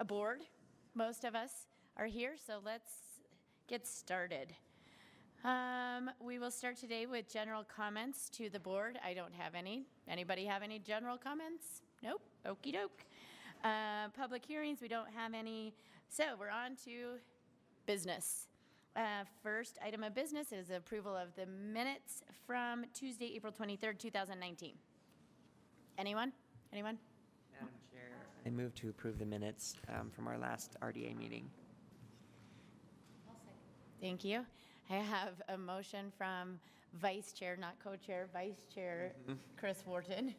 aboard. Most of us are here, so let's get started. We will start today with general comments to the board. I don't have any. Anybody have any general comments? Nope. Okie doke. Public hearings, we don't have any. So we're on to business. First item of business is approval of the minutes from Tuesday, April 23rd, 2019. Anyone? Anyone? Madam Chair, I move to approve the minutes from our last RDA meeting. Thank you. I have a motion from Vice Chair, not Co-Chair, Vice Chair Chris Wharton,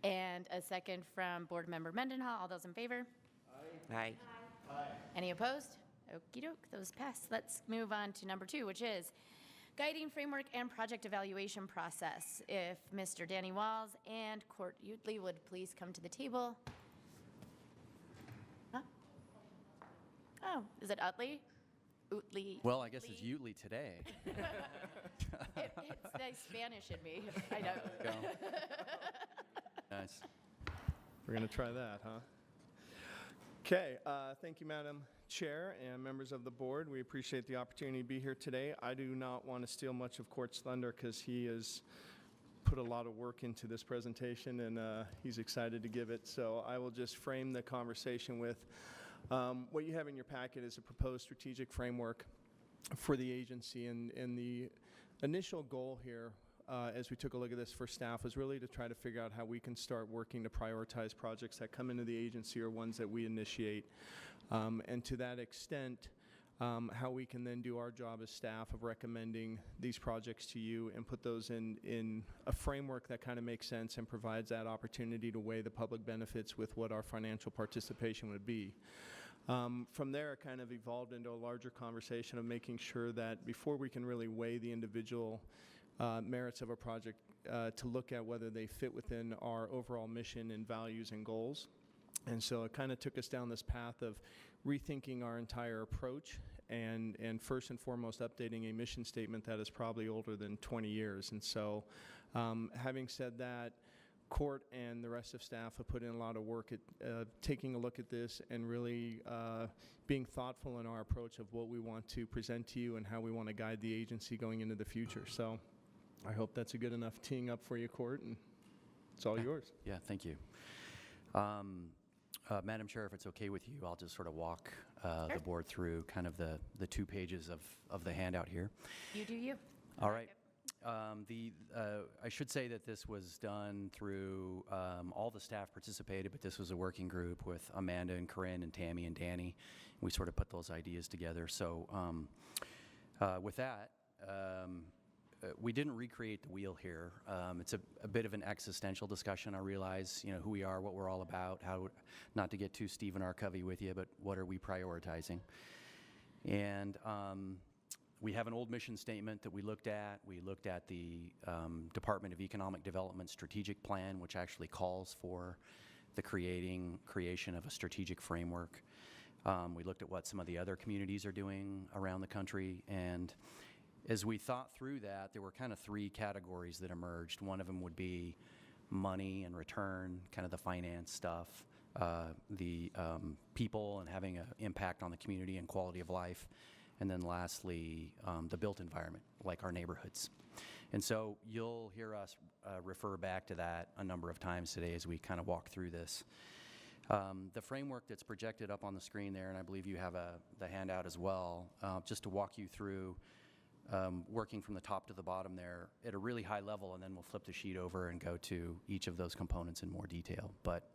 and a second from Board Member Mendenhall. All those in favor? Aye. Any opposed? Okie doke, those pass. Let's move on to number 2, which is guiding framework and project evaluation process. If Mr. Danny Walls and Court Utley would please come to the table. Huh? Oh, is it Utley? Utley. Well, I guess it's Utley today. It's the Spanish in me. I know. Nice. We're going to try that, huh? Okay, thank you, Madam Chair and members of the board. We appreciate the opportunity to be here today. I do not want to steal much of Court's thunder because he has put a lot of work into this presentation and he's excited to give it. So I will just frame the conversation with what you have in your packet is a proposed strategic framework for the agency, and the initial goal here as we took a look at this for staff was really to try to figure out how we can start working to prioritize projects that come into the agency or ones that we initiate, and to that extent how we can then do our job as staff of recommending these projects to you and put those in a framework that kind of makes sense and provides that opportunity to weigh the public benefits with what our financial participation would be. From there, it kind of evolved into a larger conversation of making sure that before we can really weigh the individual merits of a project, to look at whether they fit within our overall mission and values and goals. And so it kind of took us down this path of rethinking our entire approach and first and foremost updating a mission statement that is probably older than 20 years. And so having said that, Court and the rest of staff have put in a lot of work at taking a look at this and really being thoughtful in our approach of what we want to present to you and how we want to guide the agency going into the future. So I hope that's a good enough teeing up for you, Court, and it's all yours. Yeah, thank you. Madam Chair, if it's okay with you, I'll just sort of walk the board through kind of the 2 pages of the handout here. You do you. All right. I should say that this was done through all the staff participated, but this was a working group with Amanda and Corinne and Tammy and Danny. We sort of put those ideas together. So with that, we didn't recreate the wheel here. It's a bit of an existential discussion. I realize, who we are, what we're all about, how not to get too Stephen R. Covey with you, but what are we prioritizing? And we have an old mission statement that we looked at. We looked at the Department of Economic Development strategic plan, which actually calls for the creation of a strategic framework. We looked at what some of the other communities are doing around the country, and as we thought through that, there were kind of 3 categories that emerged. One of them would be money and return, kind of the finance stuff, the people and having an impact on the community and quality of life, and then lastly, the built environment, like our neighborhoods. And so you'll hear us refer back to that a number of times today as we kind of walk through this. The framework that's projected up on the screen there, and I believe you have the handout as well, just to walk you through working from the top to the bottom there at a really high level, and then we'll flip the sheet over and go to each of those components in more detail. But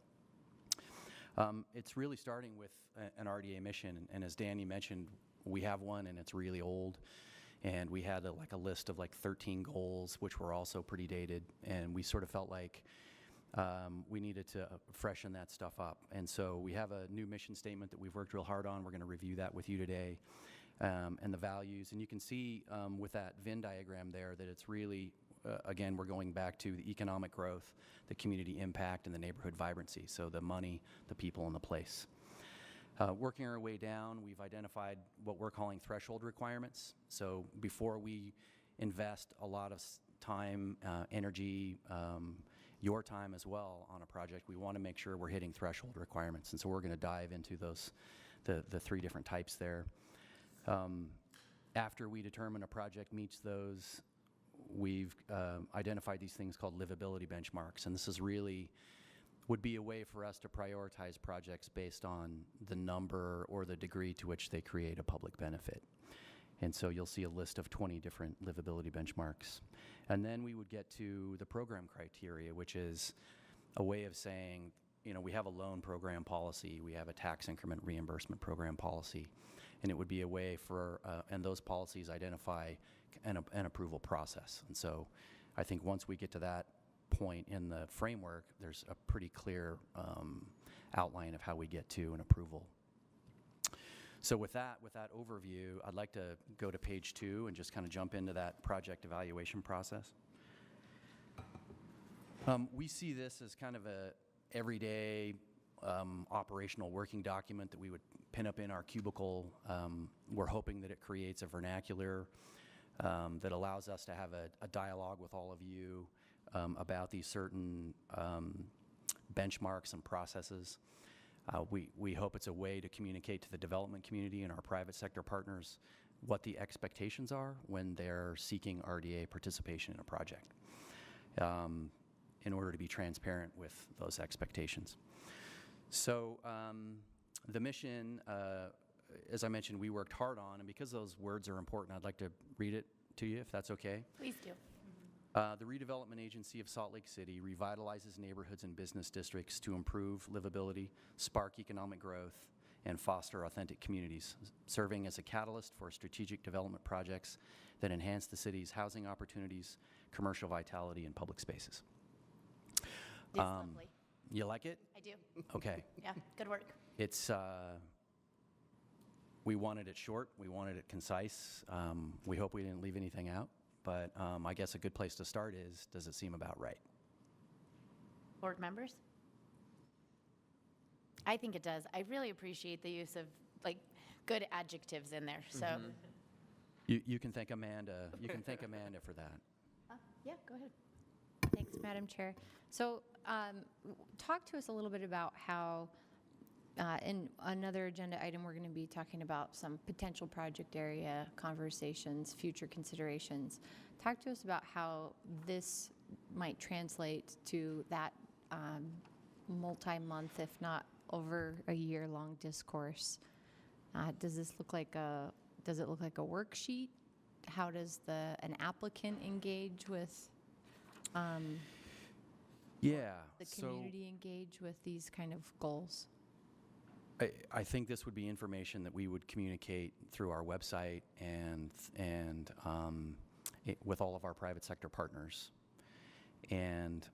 it's really starting with an RDA mission, and as Danny mentioned, we have one and it's really old, and we had a list of 13 goals, which were also pretty dated, and we sort of felt like we needed to freshen that stuff up. And so we have a new mission statement that we've worked real hard on. We're going to review that with you today, and the values. And you can see with that Venn diagram there that it's really, again, we're going back to the economic growth, the community impact, and the neighborhood vibrancy. So the money, the people, and the place. Working our way down, we've identified what we're calling threshold requirements. So before we invest a lot of time, energy, your time as well on a project, we want to make sure we're hitting threshold requirements. And so we're going to dive into those, the 3 different types there. After we determine a project meets those, we've identified these things called livability benchmarks. And this is really would be a way for us to prioritize projects based on the number or the degree to which they create a public benefit. And so you'll see a list of 20 different livability benchmarks. And then we would get to the program criteria, which is a way of saying, you know, we have a loan program policy, we have a tax increment reimbursement program policy, and it would be a way for, and those policies identify an approval process. And so I think once we get to that point in the framework, there's a pretty clear outline of how we get to an approval. So with that overview, I'd like to go to page 2 and just kind of jump into that project evaluation process. We see this as kind of a everyday operational working document that we would pin up in our cubicle. We're hoping that it creates a vernacular that allows us to have a dialogue with all of you about these certain benchmarks and processes. We hope it's a way to communicate to the development community and our private sector partners what the expectations are when they're seeking RDA participation in a project, in order to be transparent with those expectations. So the mission, as I mentioned, we worked hard on, and because those words are important, I'd like to read it to you, if that's okay. Please do. The Redevelopment Agency of Salt Lake City revitalizes neighborhoods and business districts to improve livability, spark economic growth, and foster authentic communities, serving as a catalyst for strategic development projects that enhance the city's housing opportunities, commercial vitality, and public spaces. It's lovely. You like it? I do. Okay. Yeah, good work. It's, we wanted it short, we wanted it concise. We hope we didn't leave anything out. But I guess a good place to start is, does it seem about right? Board members? I think it does. I really appreciate the use of like good adjectives in there. So, You can thank Amanda. You can thank Amanda for that. yeah, go ahead. Thanks, Madam Chair. So talk to us a little bit about how, in another agenda item, we're going to be talking about some potential project area conversations, future considerations. Talk to us about how this might translate to that multi-month, if not over a year-long discourse. Does this look like a, does it look like a worksheet? How does an applicant engage with Yeah. the community engage with these kind of goals? I think this would be information that we would communicate through our website and with all of our private sector partners. And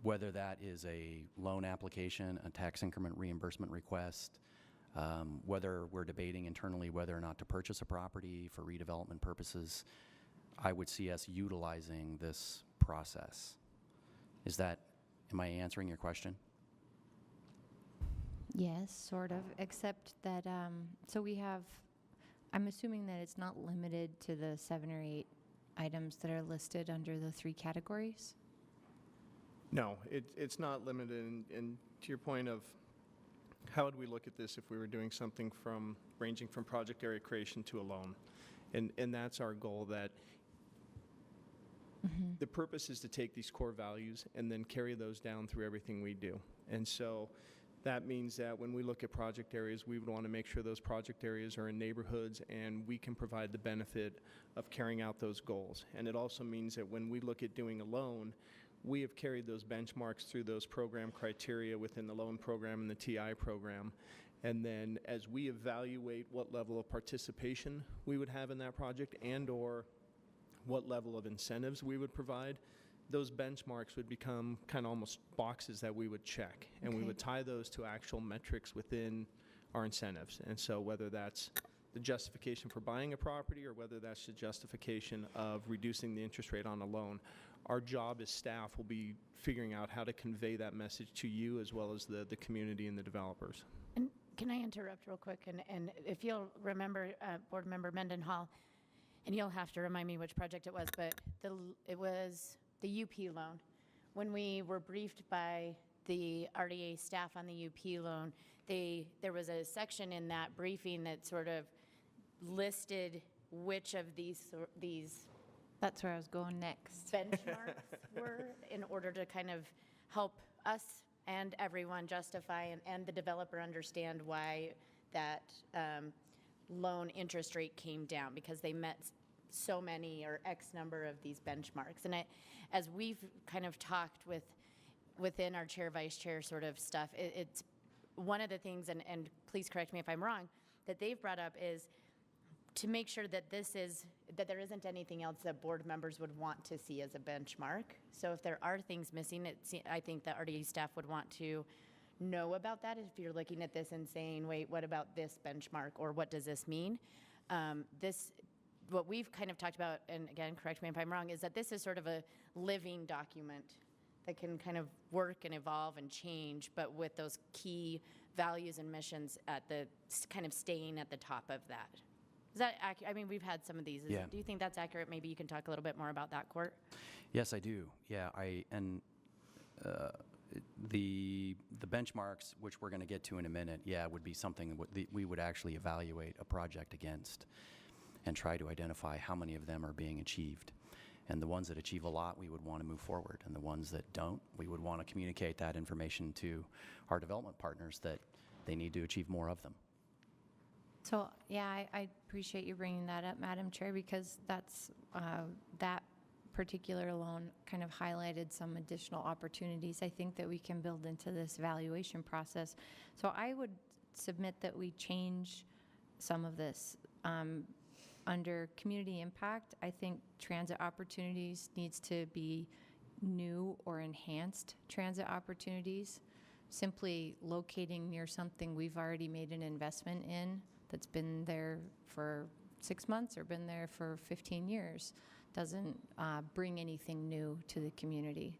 whether that is a loan application, a tax increment reimbursement request, whether we're debating internally whether or not to purchase a property for redevelopment purposes, I would see us utilizing this process. Am I answering your question? Yes, sort of, except that, so we have, I'm assuming that it's not limited to the 7 or 8 items that are listed under the 3 categories? No, it's not limited. And to your point of how would we look at this if we were doing something ranging from project area creation to a loan? And that's our goal, that the purpose is to take these core values and then carry those down through everything we do. And so that means that when we look at project areas, we would want to make sure those project areas are in neighborhoods and we can provide the benefit of carrying out those goals. And it also means that when we look at doing a loan, we have carried those benchmarks through those program criteria within the loan program and the TI program. And then as we evaluate what level of participation we would have in that project and or what level of incentives we would provide, those benchmarks would become kind of almost boxes that we would check. And we would tie those to actual metrics within our incentives. And so whether that's the justification for buying a property or whether that's the justification of reducing the interest rate on a loan, our job as staff will be figuring out how to convey that message to you as well as the community and the developers. And can I interrupt real quick? And if you'll remember, Board Member Mendenhall, and you'll have to remind me which project it was, but it was the UP loan, when we were briefed by the RDA staff on the UP loan, there was a section in that briefing that sort of listed which of these That's where I was going next. benchmarks were in order to kind of help us and everyone justify and the developer understand why that loan interest rate came down, because they met so many or X number of these benchmarks. And as we've kind of talked within our chair, vice chair sort of stuff, it's one of the things, and please correct me if I'm wrong, that they've brought up is to make sure that that there isn't anything else that board members would want to see as a benchmark. So if there are things missing, I think the RDA staff would want to know about that. If you're looking at this and saying, wait, what about this benchmark, or what does this mean? What we've kind of talked about, and again, correct me if I'm wrong, is that this is sort of a living document that can kind of work and evolve and change, but with those key values and missions at the kind of staying at the top of that. Is that accurate? I mean, we've had some of these. Yeah. Do you think that's accurate? Maybe you can talk a little bit more about that, Court. Yes, I do. Yeah, the benchmarks, which we're going to get to in a minute, would be something we would actually evaluate a project against and try to identify how many of them are being achieved. And the ones that achieve a lot, we would want to move forward. And the ones that don't, we would want to communicate that information to our development partners that they need to achieve more of them. So, yeah, I appreciate you bringing that up, Madam Chair, because that's, that particular loan kind of highlighted some additional opportunities I think that we can build into this evaluation process. So I would submit that we change some of this. Under community impact, I think transit opportunities needs to be new or enhanced transit opportunities. Simply locating near something we've already made an investment in that's been there for 6 months or been there for 15 years doesn't bring anything new to the community.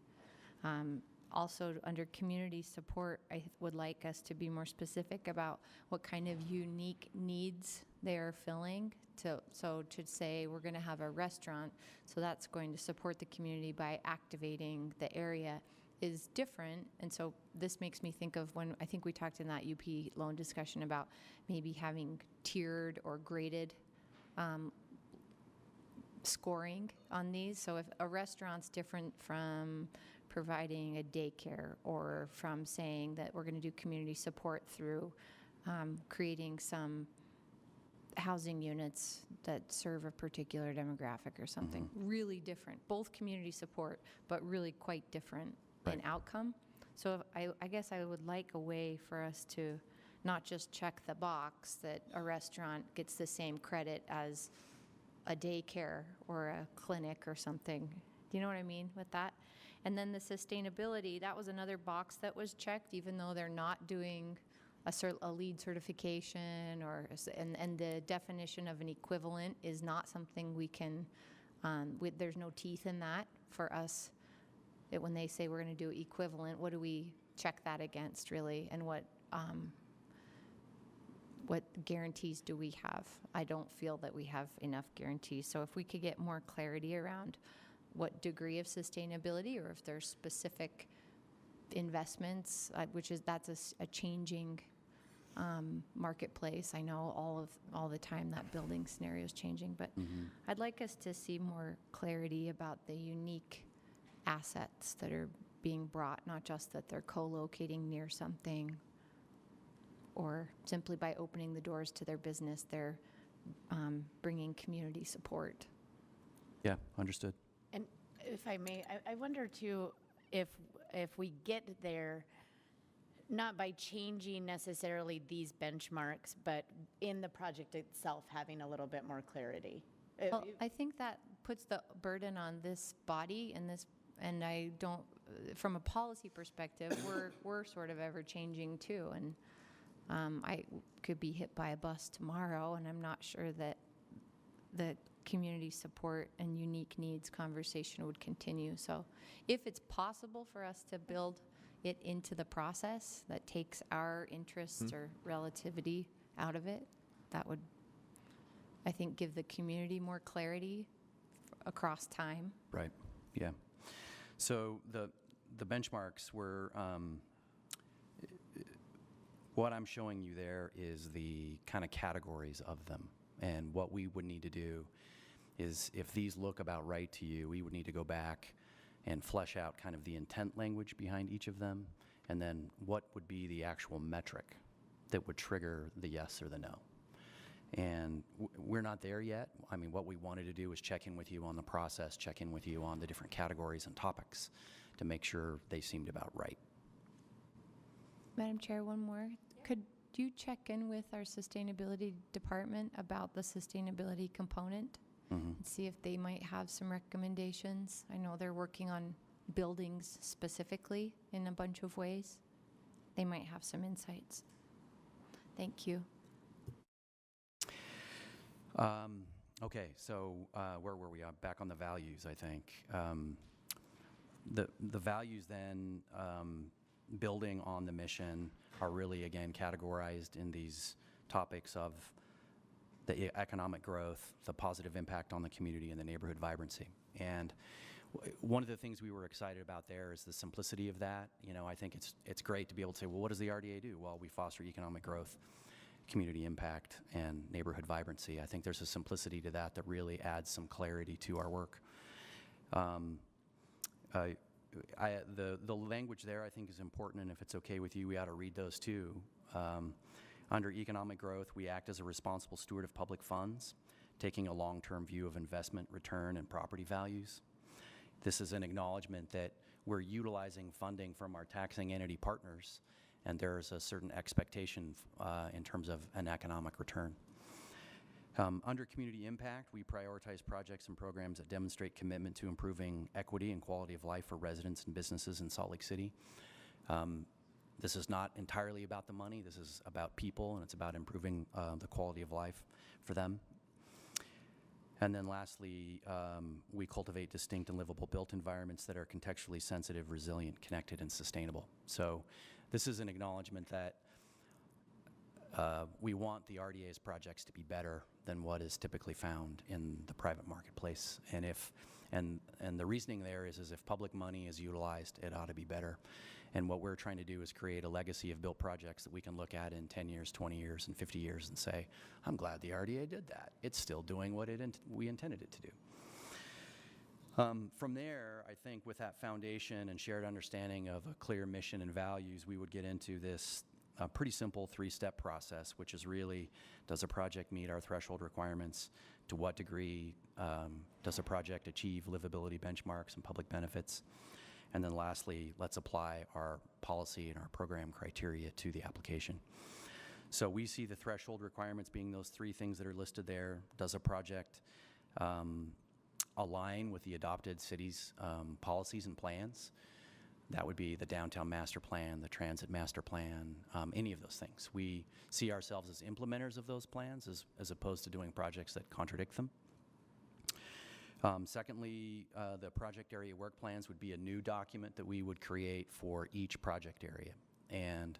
Also, under community support, I would like us to be more specific about what kind of unique needs they are filling. So to say we're going to have a restaurant, so that's going to support the community by activating the area is different. And so this makes me think of when I think we talked in that UP loan discussion about maybe having tiered or graded scoring on these. So if a restaurant's different from providing a daycare or from saying that we're going to do community support through creating some housing units that serve a particular demographic or something. Really different. Both community support, but really quite different in outcome. So I guess I would like a way for us to not just check the box that a restaurant gets the same credit as a daycare or a clinic or something. Do you know what I mean with that? And then the sustainability, that was another box that was checked, even though they're not doing a LEED certification and the definition of an equivalent is not something we can, there's no teeth in that for us. When they say we're going to do equivalent, what do we check that against really? And what guarantees do we have? I don't feel that we have enough guarantees. So if we could get more clarity around what degree of sustainability, or if there's specific investments, that's a changing marketplace. I know all the time that building scenario is changing, but I'd like us to see more clarity about the unique assets that are being brought, not just that they're co-locating near something or simply by opening the doors to their business, they're bringing community support. Yeah, understood. And if I may, I wonder too if we get there, not by changing necessarily these benchmarks, but in the project itself having a little bit more clarity. Well, I think that puts the burden on this body and I don't, from a policy perspective, we're sort of ever changing too. And I could be hit by a bus tomorrow, and I'm not sure that the community support and unique needs conversation would continue. So if it's possible for us to build it into the process that takes our interests or relativity out of it, that would, I think, give the community more clarity across time. Right, yeah. So the benchmarks were, what I'm showing you there is the kind of categories of them. And what we would need to do is, if these look about right to you, we would need to go back and flesh out kind of the intent language behind each of them, and then what would be the actual metric that would trigger the yes or the no. And we're not there yet. I mean, what we wanted to do was check in with you on the process, check in with you on the different categories and topics to make sure they seemed about right. Madam Chair, one more. Could you check in with our sustainability department about the sustainability component and see if they might have some recommendations? I know they're working on buildings specifically in a bunch of ways. They might have some insights. Thank you. Okay, so where were we? Back on the values, I think. The values then, building on the mission, are really, again, categorized in these topics of the economic growth, the positive impact on the community, and the neighborhood vibrancy. And one of the things we were excited about there is the simplicity of that. You know, I think it's great to be able to say, well, what does the RDA do? Well, we foster economic growth, community impact, and neighborhood vibrancy. I think there's a simplicity to that that really adds some clarity to our work. The language there, I think, is important, and if it's okay with you, we ought to read those too. Under economic growth, we act as a responsible steward of public funds, taking a long-term view of investment, return, and property values. This is an acknowledgement that we're utilizing funding from our taxing entity partners, and there's a certain expectation in terms of an economic return. Under community impact, we prioritize projects and programs that demonstrate commitment to improving equity and quality of life for residents and businesses in Salt Lake City. This is not entirely about the money. This is about people, and it's about improving the quality of life for them. And then lastly, we cultivate distinct and livable built environments that are contextually sensitive, resilient, connected, and sustainable. So this is an acknowledgement that we want the RDA's projects to be better than what is typically found in the private marketplace. And the reasoning there is if public money is utilized, it ought to be better. And what we're trying to do is create a legacy of built projects that we can look at in 10 years, 20 years, and 50 years and say, I'm glad the RDA did that. It's still doing what we intended it to do. From there, I think with that foundation and shared understanding of a clear mission and values, we would get into this pretty simple three-step process, which is really, does a project meet our threshold requirements? To what degree does a project achieve livability benchmarks and public benefits? And then lastly, let's apply our policy and our program criteria to the application. So we see the threshold requirements being those three things that are listed there. Does a project align with the adopted city's policies and plans? That would be the downtown master plan, the transit master plan, any of those things. We see ourselves as implementers of those plans as opposed to doing projects that contradict them. Secondly, the project area work plans would be a new document that we would create for each project area. And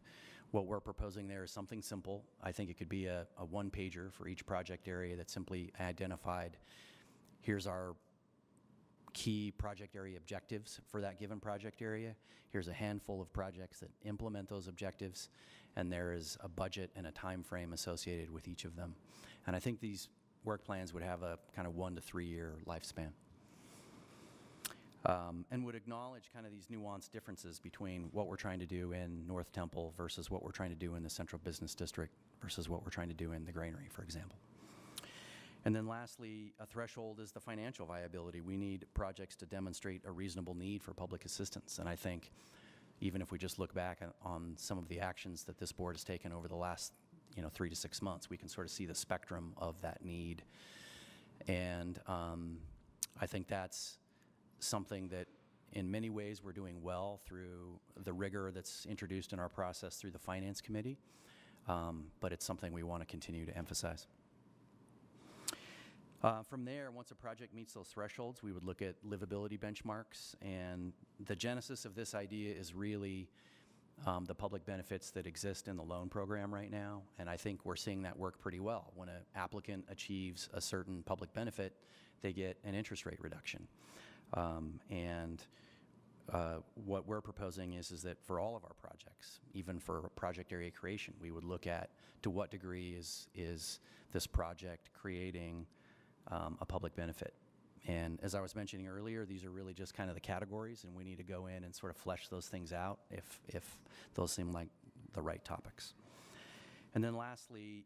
what we're proposing there is something simple. I think it could be a one-pager for each project area that simply identified, here's our key project area objectives for that given project area. Here's a handful of projects that implement those objectives, and there is a budget and a time frame associated with each of them. And I think these work plans would have a kind of 1 to 3 year lifespan. And would acknowledge kind of these nuanced differences between what we're trying to do in North Temple versus what we're trying to do in the Central Business District versus what we're trying to do in the Granary, for example. And then lastly, a threshold is the financial viability. We need projects to demonstrate a reasonable need for public assistance. And I think even if we just look back on some of the actions that this board has taken over the last 3 to 6 months, we can sort of see the spectrum of that need. And I think that's something that in many ways we're doing well through the rigor that's introduced in our process through the Finance Committee, but it's something we want to continue to emphasize. From there, once a project meets those thresholds, we would look at livability benchmarks, and the genesis of this idea is really the public benefits that exist in the loan program right now, and I think we're seeing that work pretty well. When an applicant achieves a certain public benefit, they get an interest rate reduction. And what we're proposing is that for all of our projects, even for project area creation, we would look at to what degree is this project creating a public benefit. And as I was mentioning earlier, these are really just kind of the categories, and we need to go in and sort of flesh those things out if those seem like the right topics. And then lastly,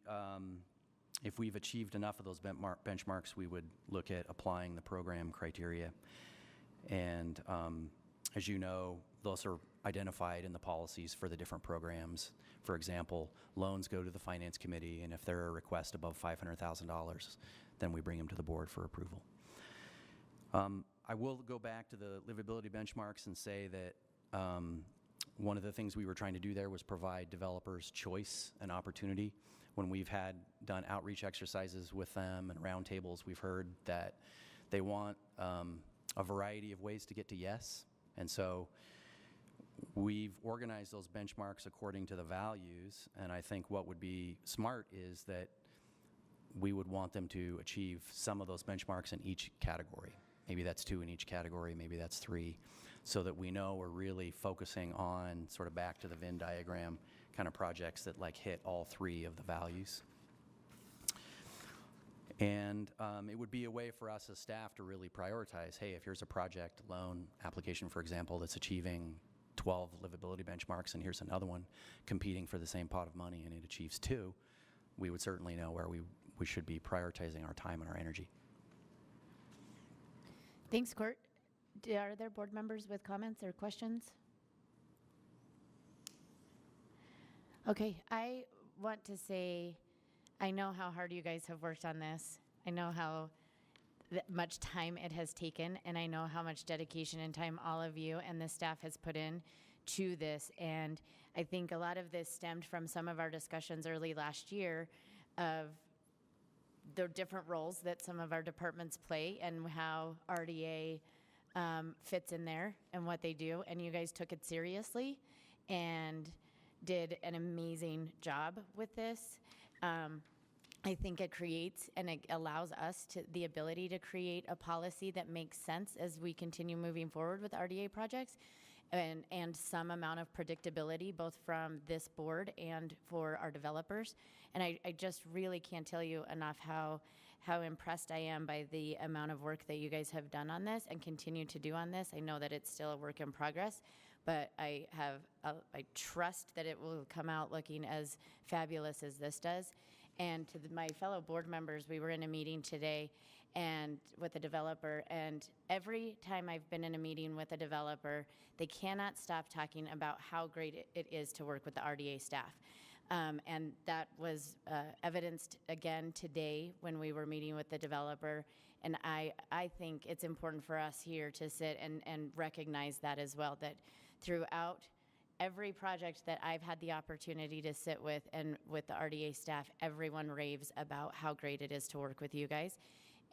if we've achieved enough of those benchmarks, we would look at applying the program criteria. And as you know, those are identified in the policies for the different programs. For example, loans go to the Finance Committee, and if they're a request above $500,000, then we bring them to the board for approval. I will go back to the livability benchmarks and say that one of the things we were trying to do there was provide developers choice and opportunity. When we've done outreach exercises with them and roundtables, we've heard that they want a variety of ways to get to yes. And so we've organized those benchmarks according to the values, and I think what would be smart is that we would want them to achieve some of those benchmarks in each category. Maybe that's 2 in each category, maybe that's 3, so that we know we're really focusing on, sort of back to the Venn diagram, kind of projects that like hit all 3 of the values. And it would be a way for us as staff to really prioritize, hey, if here's a project loan application, for example, that's achieving 12 livability benchmarks, and here's another one competing for the same pot of money and it achieves 2, we would certainly know where we should be prioritizing our time and our energy. Thanks, Court. Are there board members with comments or questions? Okay, I want to say, I know how hard you guys have worked on this. I know how much time it has taken, and I know how much dedication and time all of you and the staff has put in to this. And I think a lot of this stemmed from some of our discussions early last year of the different roles that some of our departments play and how RDA fits in there and what they do. And you guys took it seriously and did an amazing job with this. I think it creates and it allows us the ability to create a policy that makes sense as we continue moving forward with RDA projects, and some amount of predictability both from this board and for our developers. And I just really can't tell you enough how impressed I am by the amount of work that you guys have done on this and continue to do on this. I know that it's still a work in progress, but I trust that it will come out looking as fabulous as this does. And to my fellow board members, we were in a meeting today and with a developer, and every time I've been in a meeting with a developer, they cannot stop talking about how great it is to work with the RDA staff. And that was evidenced again today when we were meeting with the developer. And I think it's important for us here to sit and recognize that as well, that throughout every project that I've had the opportunity to sit with and with the RDA staff, everyone raves about how great it is to work with you guys.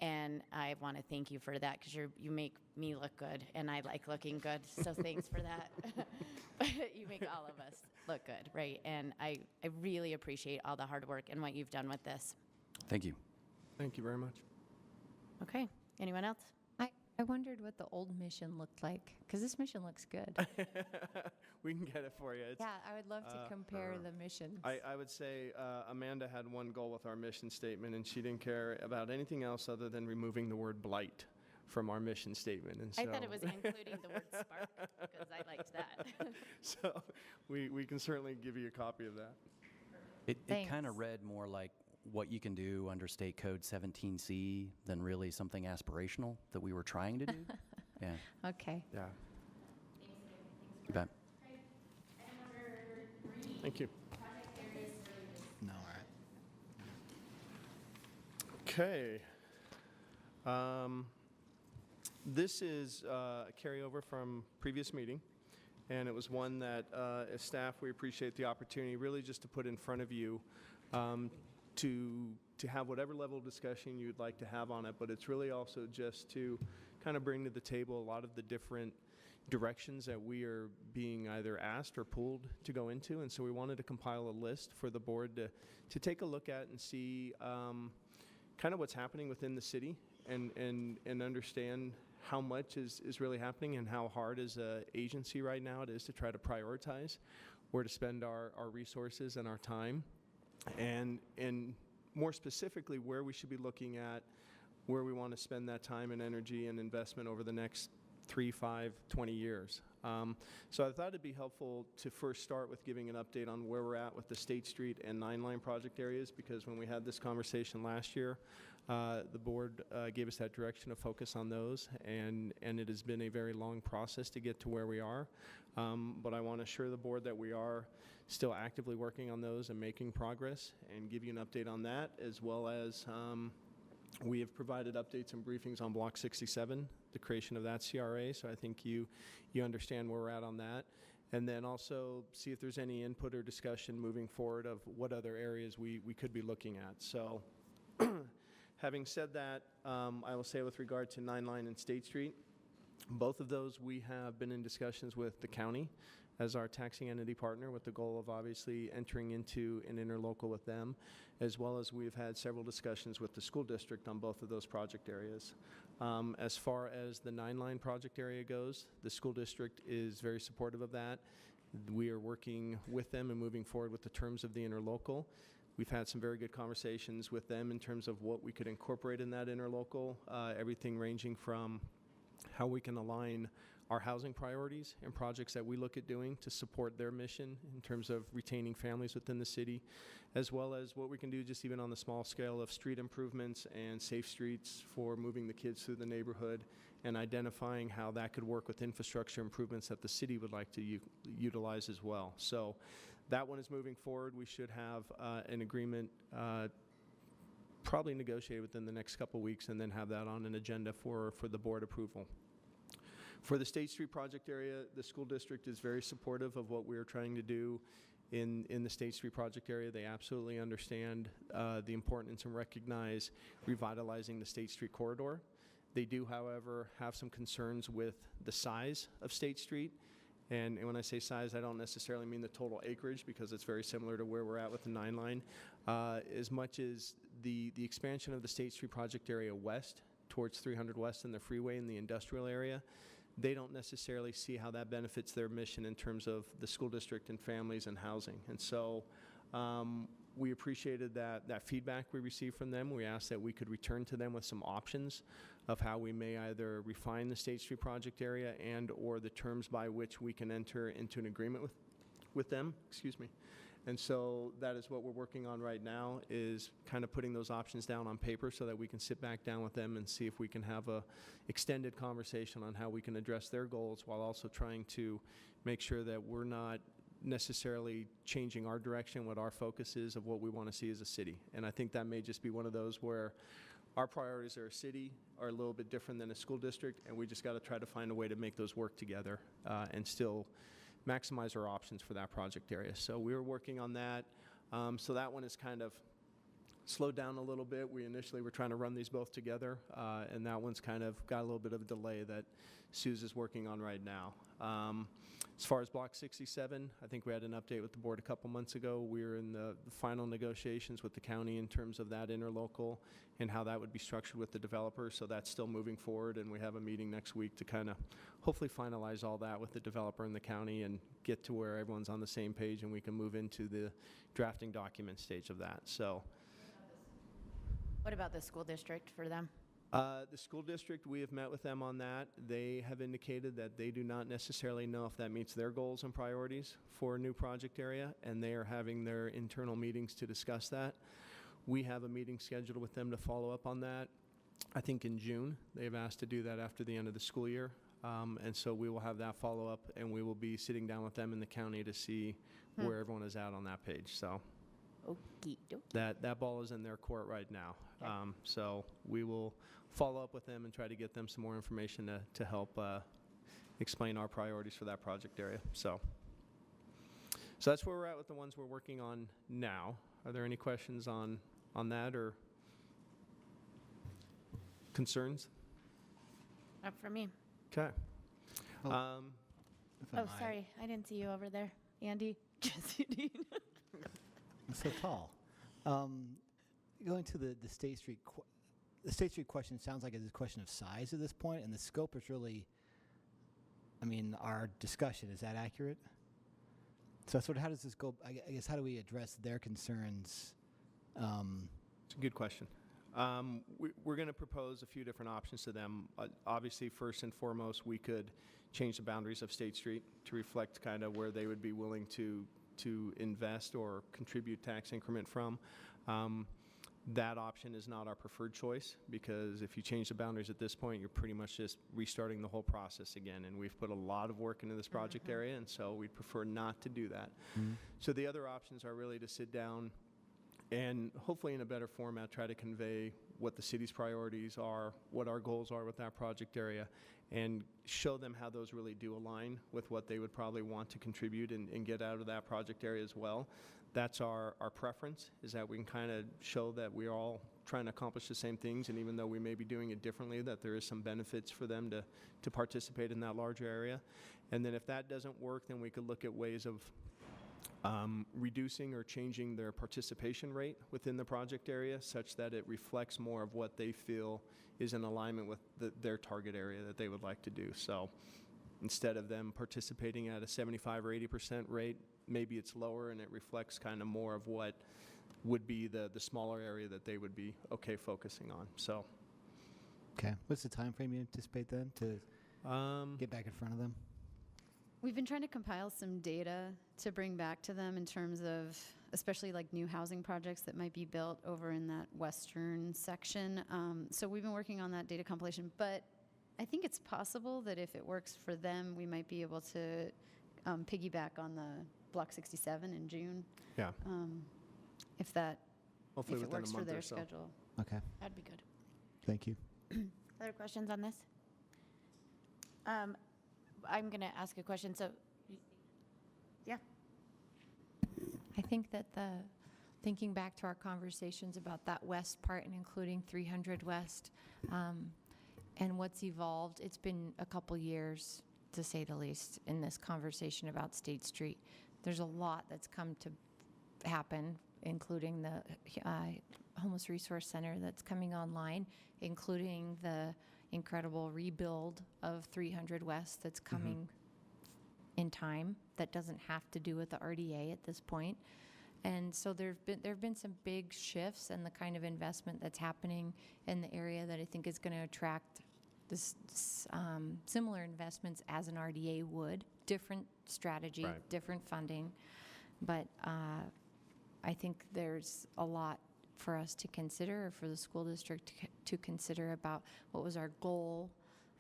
And I want to thank you for that, because you make me look good, and I like looking good, so thanks for that. But you make all of us look good, right? And I really appreciate all the hard work and what you've done with this. Thank you. Thank you very much. Okay, anyone else? I wondered what the old mission looked like, because this mission looks good. We can get it for you. Yeah, I would love to compare the missions. I would say Amanda had one goal with our mission statement, and she didn't care about anything else other than removing the word blight from our mission statement. And so I thought it was including the word spark, because I liked that. So we can certainly give you a copy of that. It kind Thanks. of read more like what you can do under State Code 17C than really something aspirational that we were trying to do. Yeah, Okay. Yeah. you bet. Thank you. No, all right. Okay. This is a carryover from previous meeting, and it was one that, as staff, we appreciate the opportunity really just to put in front of you to have whatever level of discussion you'd like to have on it, but it's really also just to kind of bring to the table a lot of the different directions that we are being either asked or pulled to go into. And so we wanted to compile a list for the board to take a look at and see kind of what's happening within the city and understand how much is really happening and how hard as an agency right now it is to try to prioritize where to spend our resources and our time, and more specifically where we should be looking at where we want to spend that time and energy and investment over the next 3, 5, 20 years. So I thought it'd be helpful to first start with giving an update on where we're at with the State Street and 9-line project areas, because when we had this conversation last year, the board gave us that direction of focus on those, and it has been a very long process to get to where we are. But I want to assure the board that we are still actively working on those and making progress, and give you an update on that, as well as we have provided updates and briefings on Block 67, the creation of that CRA, so I think you understand where we're at on that. And then also see if there's any input or discussion moving forward of what other areas we could be looking at. So having said that, I will say with regard to 9-line and State Street, both of those we have been in discussions with the county as our taxing entity partner, with the goal of obviously entering into an interlocal with them, as well as we've had several discussions with the school district on both of those project areas. As far as the 9-line project area goes, the school district is very supportive of that. We are working with them and moving forward with the terms of the interlocal. We've had some very good conversations with them in terms of what we could incorporate in that interlocal, everything ranging from how we can align our housing priorities and projects that we look at doing to support their mission in terms of retaining families within the city, as well as what we can do just even on the small scale of street improvements and safe streets for moving the kids through the neighborhood, and identifying how that could work with infrastructure improvements that the city would like to utilize as well. So that one is moving forward. We should have an agreement probably negotiated within the next couple weeks, and then have that on an agenda for the board approval. For the State Street project area, the school district is very supportive of what we're trying to do in the State Street project area. They absolutely understand the importance and recognize revitalizing the State Street corridor. They do, however, have some concerns with the size of State Street. And when I say size, I don't necessarily mean the total acreage, because it's very similar to where we're at with the 9-line. As much as the expansion of the State Street project area west towards 300 West and the freeway in the industrial area, they don't necessarily see how that benefits their mission in terms of the school district and families and housing. And so we appreciated that feedback we received from them. We asked that we could return to them with some options of how we may either refine the State Street project area and or the terms by which we can enter into an agreement with them, excuse me. And so that is what we're working on right now, is kind of putting those options down on paper so that we can sit back down with them and see if we can have a extended conversation on how we can address their goals, while also trying to make sure that we're not necessarily changing our direction, what our focus is of what we want to see as a city. And I think that may just be one of those where our priorities are a city are a little bit different than a school district, and we just got to try to find a way to make those work together and still maximize our options for that project area. So we're working on that. So that one is kind of slowed down a little bit. We initially were trying to run these both together, and that one's kind of got a little bit of a delay that Suze is working on right now. As far as Block 67, I think we had an update with the board a couple months ago. We're in the final negotiations with the county in terms of that interlocal and how that would be structured with the developer. So that's still moving forward, and we have a meeting next week to kind of hopefully finalize all that with the developer and the county and get to where everyone's on the same page and we can move into the drafting document stage of that. So What about the school district for them? the school district, we have met with them on that. They have indicated that they do not necessarily know if that meets their goals and priorities for a new project area, and they are having their internal meetings to discuss that. We have a meeting scheduled with them to follow up on that, I think in June. They've asked to do that after the end of the school year. And so we will have that follow-up, and we will be sitting down with them in the county to see where everyone is at on that page. So Okey doke. that ball is in their court right now. So we will follow up with them and try to get them some more information to help explain our priorities for that project area. So that's where we're at with the ones we're working on now. Are there any questions on that or concerns? Not for me. Okay. If I Oh, might. sorry, I didn't see you over there. Andy? Jesse Dean. I'm so tall. Going to the State Street the State Street question sounds like it's a question of size at this point, and the scope is really, I mean, our discussion, is that accurate? So sort of how does this go, I guess, how do we address their concerns? It's a good question. We're going to propose a few different options to them. Obviously, first and foremost, we could change the boundaries of State Street to reflect kind of where they would be willing to invest or contribute tax increment from. That option is not our preferred choice, because if you change the boundaries at this point, you're pretty much just restarting the whole process again. And we've put a lot of work into this project area, and so we'd prefer not to do that. So the other options are really to sit down and hopefully in a better format try to convey what the city's priorities are, what our goals are with that project area, and show them how those really do align with what they would probably want to contribute and get out of that project area as well. That's our preference, is that we can kind of show that we're all trying to accomplish the same things, and even though we may be doing it differently, that there is some benefits for them to participate in that larger area. And then if that doesn't work, then we could look at ways of reducing or changing their participation rate within the project area such that it reflects more of what they feel is in alignment with their target area that they would like to do. So instead of them participating at a 75 or 80% rate, maybe it's lower and it reflects kind of more of what would be the smaller area that they would be okay focusing on. So, Okay. What's the time frame you anticipate then to get back in front of them? We've been trying to compile some data to bring back to them in terms of, especially like new housing projects that might be built over in that western section. So we've been working on that data compilation, but I think it's possible that if it works for them, we might be able to piggyback on the Block 67 in June. yeah, If that, hopefully if it within works a for month their or so. schedule. Okay. That'd be good. Thank you. Other questions on this? I'm going to ask a question. So, yeah. I think that thinking back to our conversations about that west part and including 300 West and what's evolved, it's been a couple years, to say the least, in this conversation about State Street. There's a lot that's come to happen, including the Homeless Resource Center that's coming online, including the incredible rebuild of 300 West that's coming in time that doesn't have to do with the RDA at this point. And so there have been some big shifts in the kind of investment that's happening in the area that I think is going to attract this similar investments as an RDA would. Different strategy, Right. different funding, but I think there's a lot for us to consider, or for the school district to consider about what was our goal.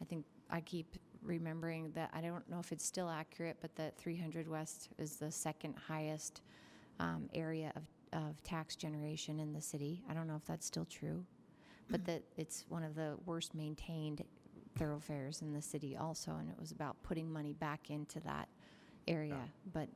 I think I keep remembering that, I don't know if it's still accurate, but that 300 West is the second highest area of tax generation in the city. I don't know if that's still true, but that it's one of the worst maintained thoroughfares in the city also, and it was about putting money back into that area. Yeah. But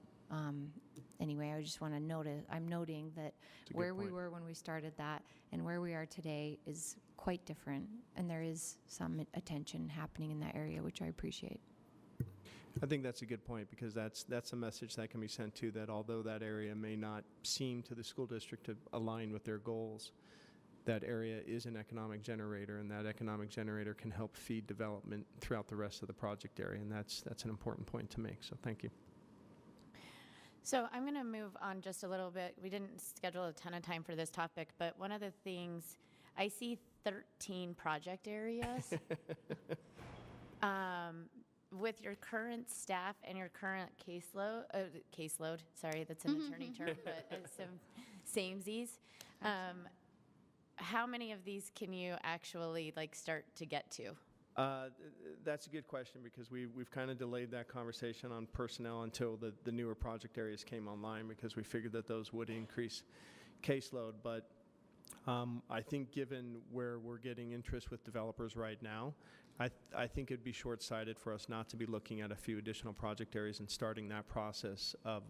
anyway, I just want to note it. I'm noting that It's a good where we point. were when we started that and where we are today is quite different, and there is some attention happening in that area, which I appreciate. I think that's a good point, because that's a message that can be sent to, that although that area may not seem to the school district to align with their goals, that area is an economic generator, and that economic generator can help feed development throughout the rest of the project area, and that's an important point to make, so thank you. So I'm going to move on just a little bit. We didn't schedule a ton of time for this topic, but one of the things, I see 13 project areas. With your current staff and your current caseload, sorry, that's an attorney term, but it's samesies. How many of these can you actually start to get to? That's a good question, because we've kind of delayed that conversation on personnel until the newer project areas came online, because we figured that those would increase caseload. But I think given where we're getting interest with developers right now, I think it'd be short-sighted for us not to be looking at a few additional project areas and starting that process of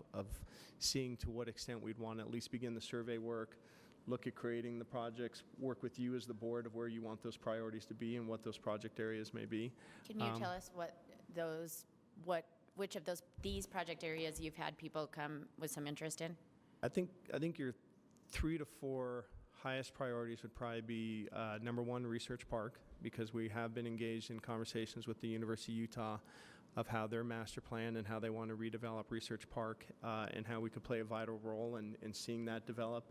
seeing to what extent we'd want to at least begin the survey work, look at creating the projects, work with you as the board of where you want those priorities to be and what those project areas may be. Can you tell us which of these project areas you've had people come with some interest in? I think your 3 to 4 highest priorities would probably be number one, Research Park, because we have been engaged in conversations with the University of Utah of how their master plan and how they want to redevelop Research Park and how we could play a vital role in seeing that develop.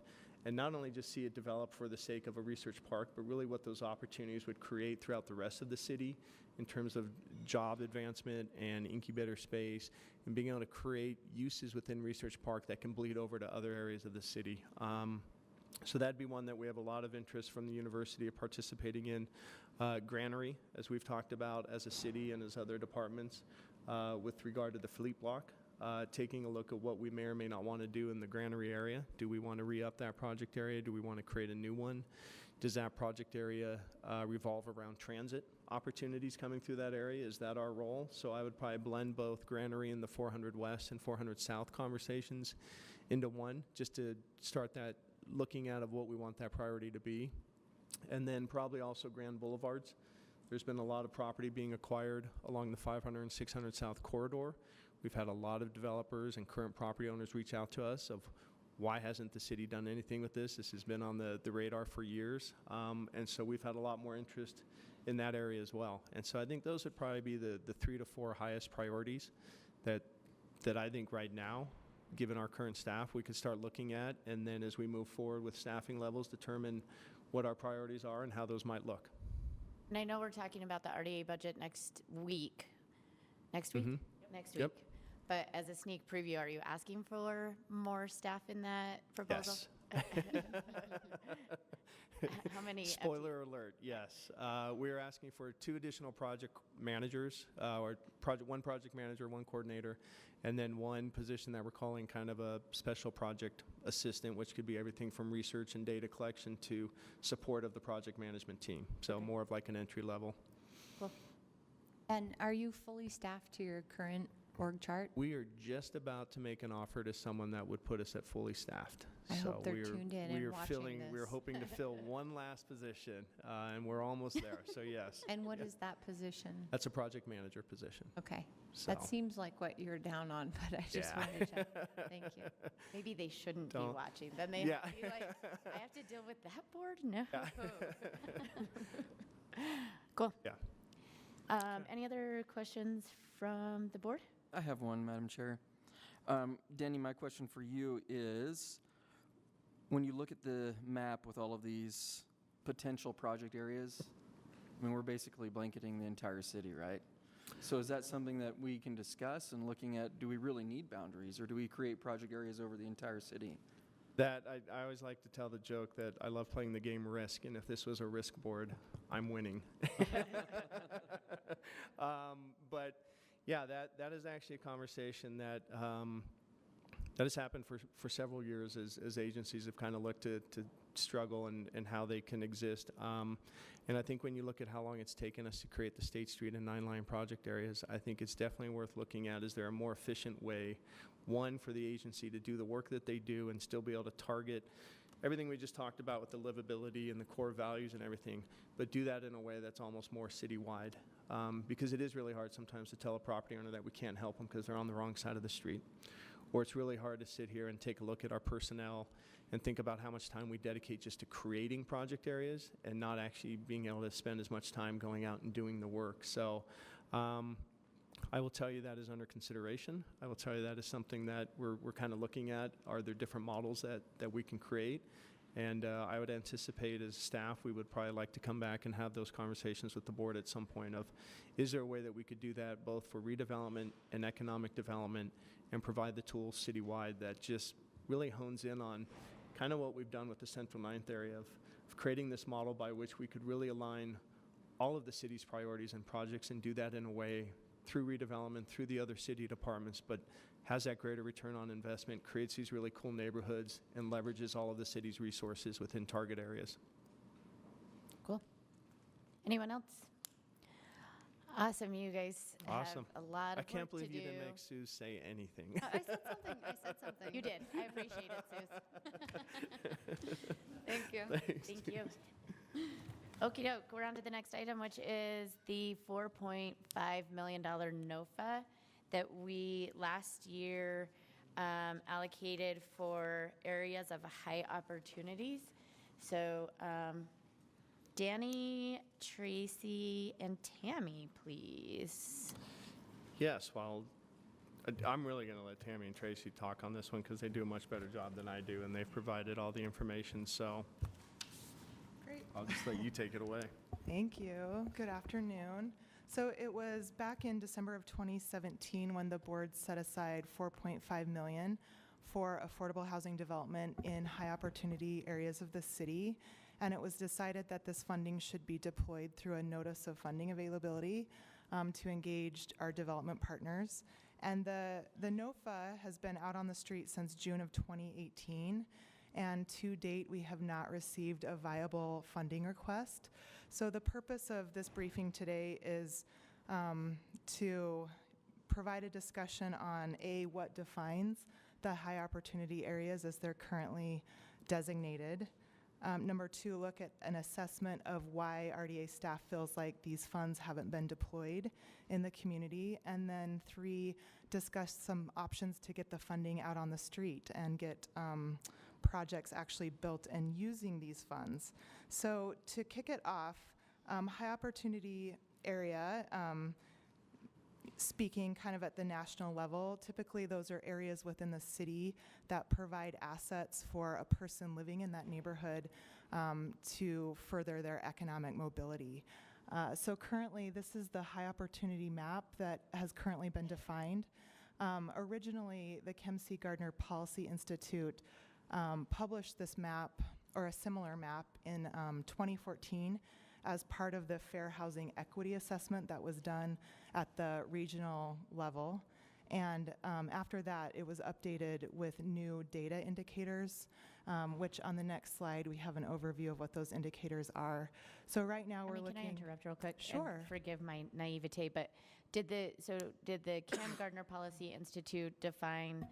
And not only just see it develop for the sake of a research park, but really what those opportunities would create throughout the rest of the city in terms of job advancement and incubator space and being able to create uses within Research Park that can bleed over to other areas of the city. So that'd be one that we have a lot of interest from the university of participating in. Granary, as we've talked about as a city and as other departments, with regard to the fleet block. Taking a look at what we may or may not want to do in the Granary area. Do we want to re-up that project area? Do we want to create a new one? Does that project area revolve around transit opportunities coming through that area? Is that our role? So I would probably blend both Granary and the 400 West and 400 South conversations into one, just to start that looking at of what we want that priority to be. And then probably also Grand Boulevards. There's been a lot of property being acquired along the 500 and 600 South corridor. We've had a lot of developers and current property owners reach out to us of why hasn't the city done anything with this? This has been on the radar for years. And so we've had a lot more interest in that area as well. And so I think those would probably be the 3 to 4 highest priorities that I think right now, given our current staff, we could start looking at. And then as we move forward with staffing levels, determine what our priorities are and how those might look. And I know we're talking about the RDA budget next week. Next week? Next week. Yep. But as a sneak preview, are you asking for more staff in that proposal? Yes. How many? Spoiler alert, yes. We are asking for 2 additional project managers, one project manager, 1 coordinator, and then 1 position that we're calling kind of a special project assistant, which could be everything from research and data collection to support of the project management team. So more of like an entry level. Cool. And are you fully staffed to your current org chart? We are just about to make an offer to someone that would put us at fully staffed. I so hope they're tuned in and watching this. We're hoping to fill 1 last position, and we're almost there. So yes. And what is that position? That's a project manager position. Okay. So. That seems like what you're down on, but I just wanted to check. Thank you. Maybe they shouldn't Don't. be watching. Then they Yeah. have to be like, I have to deal with that board? No. Cool. Yeah. Any other questions from the board? I have one, Madam Chair. Danny, my question for you is, when you look at the map with all of these potential project areas, I mean, we're basically blanketing the entire city, right? So is that something that we can discuss and looking at, do we really need boundaries, or do we create project areas over the entire city? That I always like to tell the joke that I love playing the game Risk, and if this was a Risk board, I'm winning. But yeah, that is actually a conversation that that has happened for several years as agencies have kind of looked to struggle and how they can exist. And I think when you look at how long it's taken us to create the State Street and 9-line project areas, I think it's definitely worth looking at. Is there a more efficient way, one, for the agency to do the work that they do and still be able to target everything we just talked about with the livability and the core values and everything, but do that in a way that's almost more citywide. Because it is really hard sometimes to tell a property owner that we can't help them because they're on the wrong side of the street. Or it's really hard to sit here and take a look at our personnel and think about how much time we dedicate just to creating project areas and not actually being able to spend as much time going out and doing the work. So I will tell you that is under consideration. I will tell you that is something that we're kind of looking at. Are there different models that we can create? And I would anticipate as staff, we would probably like to come back and have those conversations with the board at some point of, is there a way that we could do that both for redevelopment and economic development and provide the tools citywide that just really hones in on kind of what we've done with the Central Ninth area of creating this model by which we could really align all of the city's priorities and projects and do that in a way through redevelopment, through the other city departments, but has that greater return on investment, creates these really cool neighborhoods, and leverages all of the city's resources within target areas. Cool. Anyone else? Awesome. You guys Awesome. have a lot of I can't work believe to you do. didn't make Sue say anything. I said something. I said something. You did. I appreciate it, Suze. Thank you. Thanks. Thank you. Okie doke, we're on to the next item, which is the $4.5 million NOFA that we last year allocated for areas of high opportunities. So Danny, Tracy, and Tammy, please. Yes, well, I'm really going to let Tammy and Tracy talk on this one because they do a much better job than I do, and they've provided all the information, so Great. I'll just let you take it away. Thank you. Good afternoon. So it was back in December of 2017 when the board set aside $4.5 million for affordable housing development in high opportunity areas of the city. And it was decided that this funding should be deployed through a notice of funding availability to engage our development partners. And the NOFA has been out on the street since June of 2018. And to date, we have not received a viable funding request. So the purpose of this briefing today is to provide a discussion on what defines the high opportunity areas as they're currently designated. Number 2, look at an assessment of why RDA staff feels like these funds haven't been deployed in the community. And then 3, discuss some options to get the funding out on the street and get projects actually built and using these funds. So to kick it off, high opportunity area, speaking kind of at the national level, typically those are areas within the city that provide assets for a person living in that neighborhood to further their economic mobility. So currently, this is the high opportunity map that has currently been defined. Originally, the Kempsey Gardner Policy Institute published this map, or a similar map, in 2014 as part of the Fair Housing Equity Assessment that was done at the regional level. And after that, it was updated with new data indicators, which on the next slide, we have an overview of what those indicators are. So right now, we're looking... Can I interrupt real quick? Sure. And forgive my naivete, but did the Cam Gardner Policy Institute define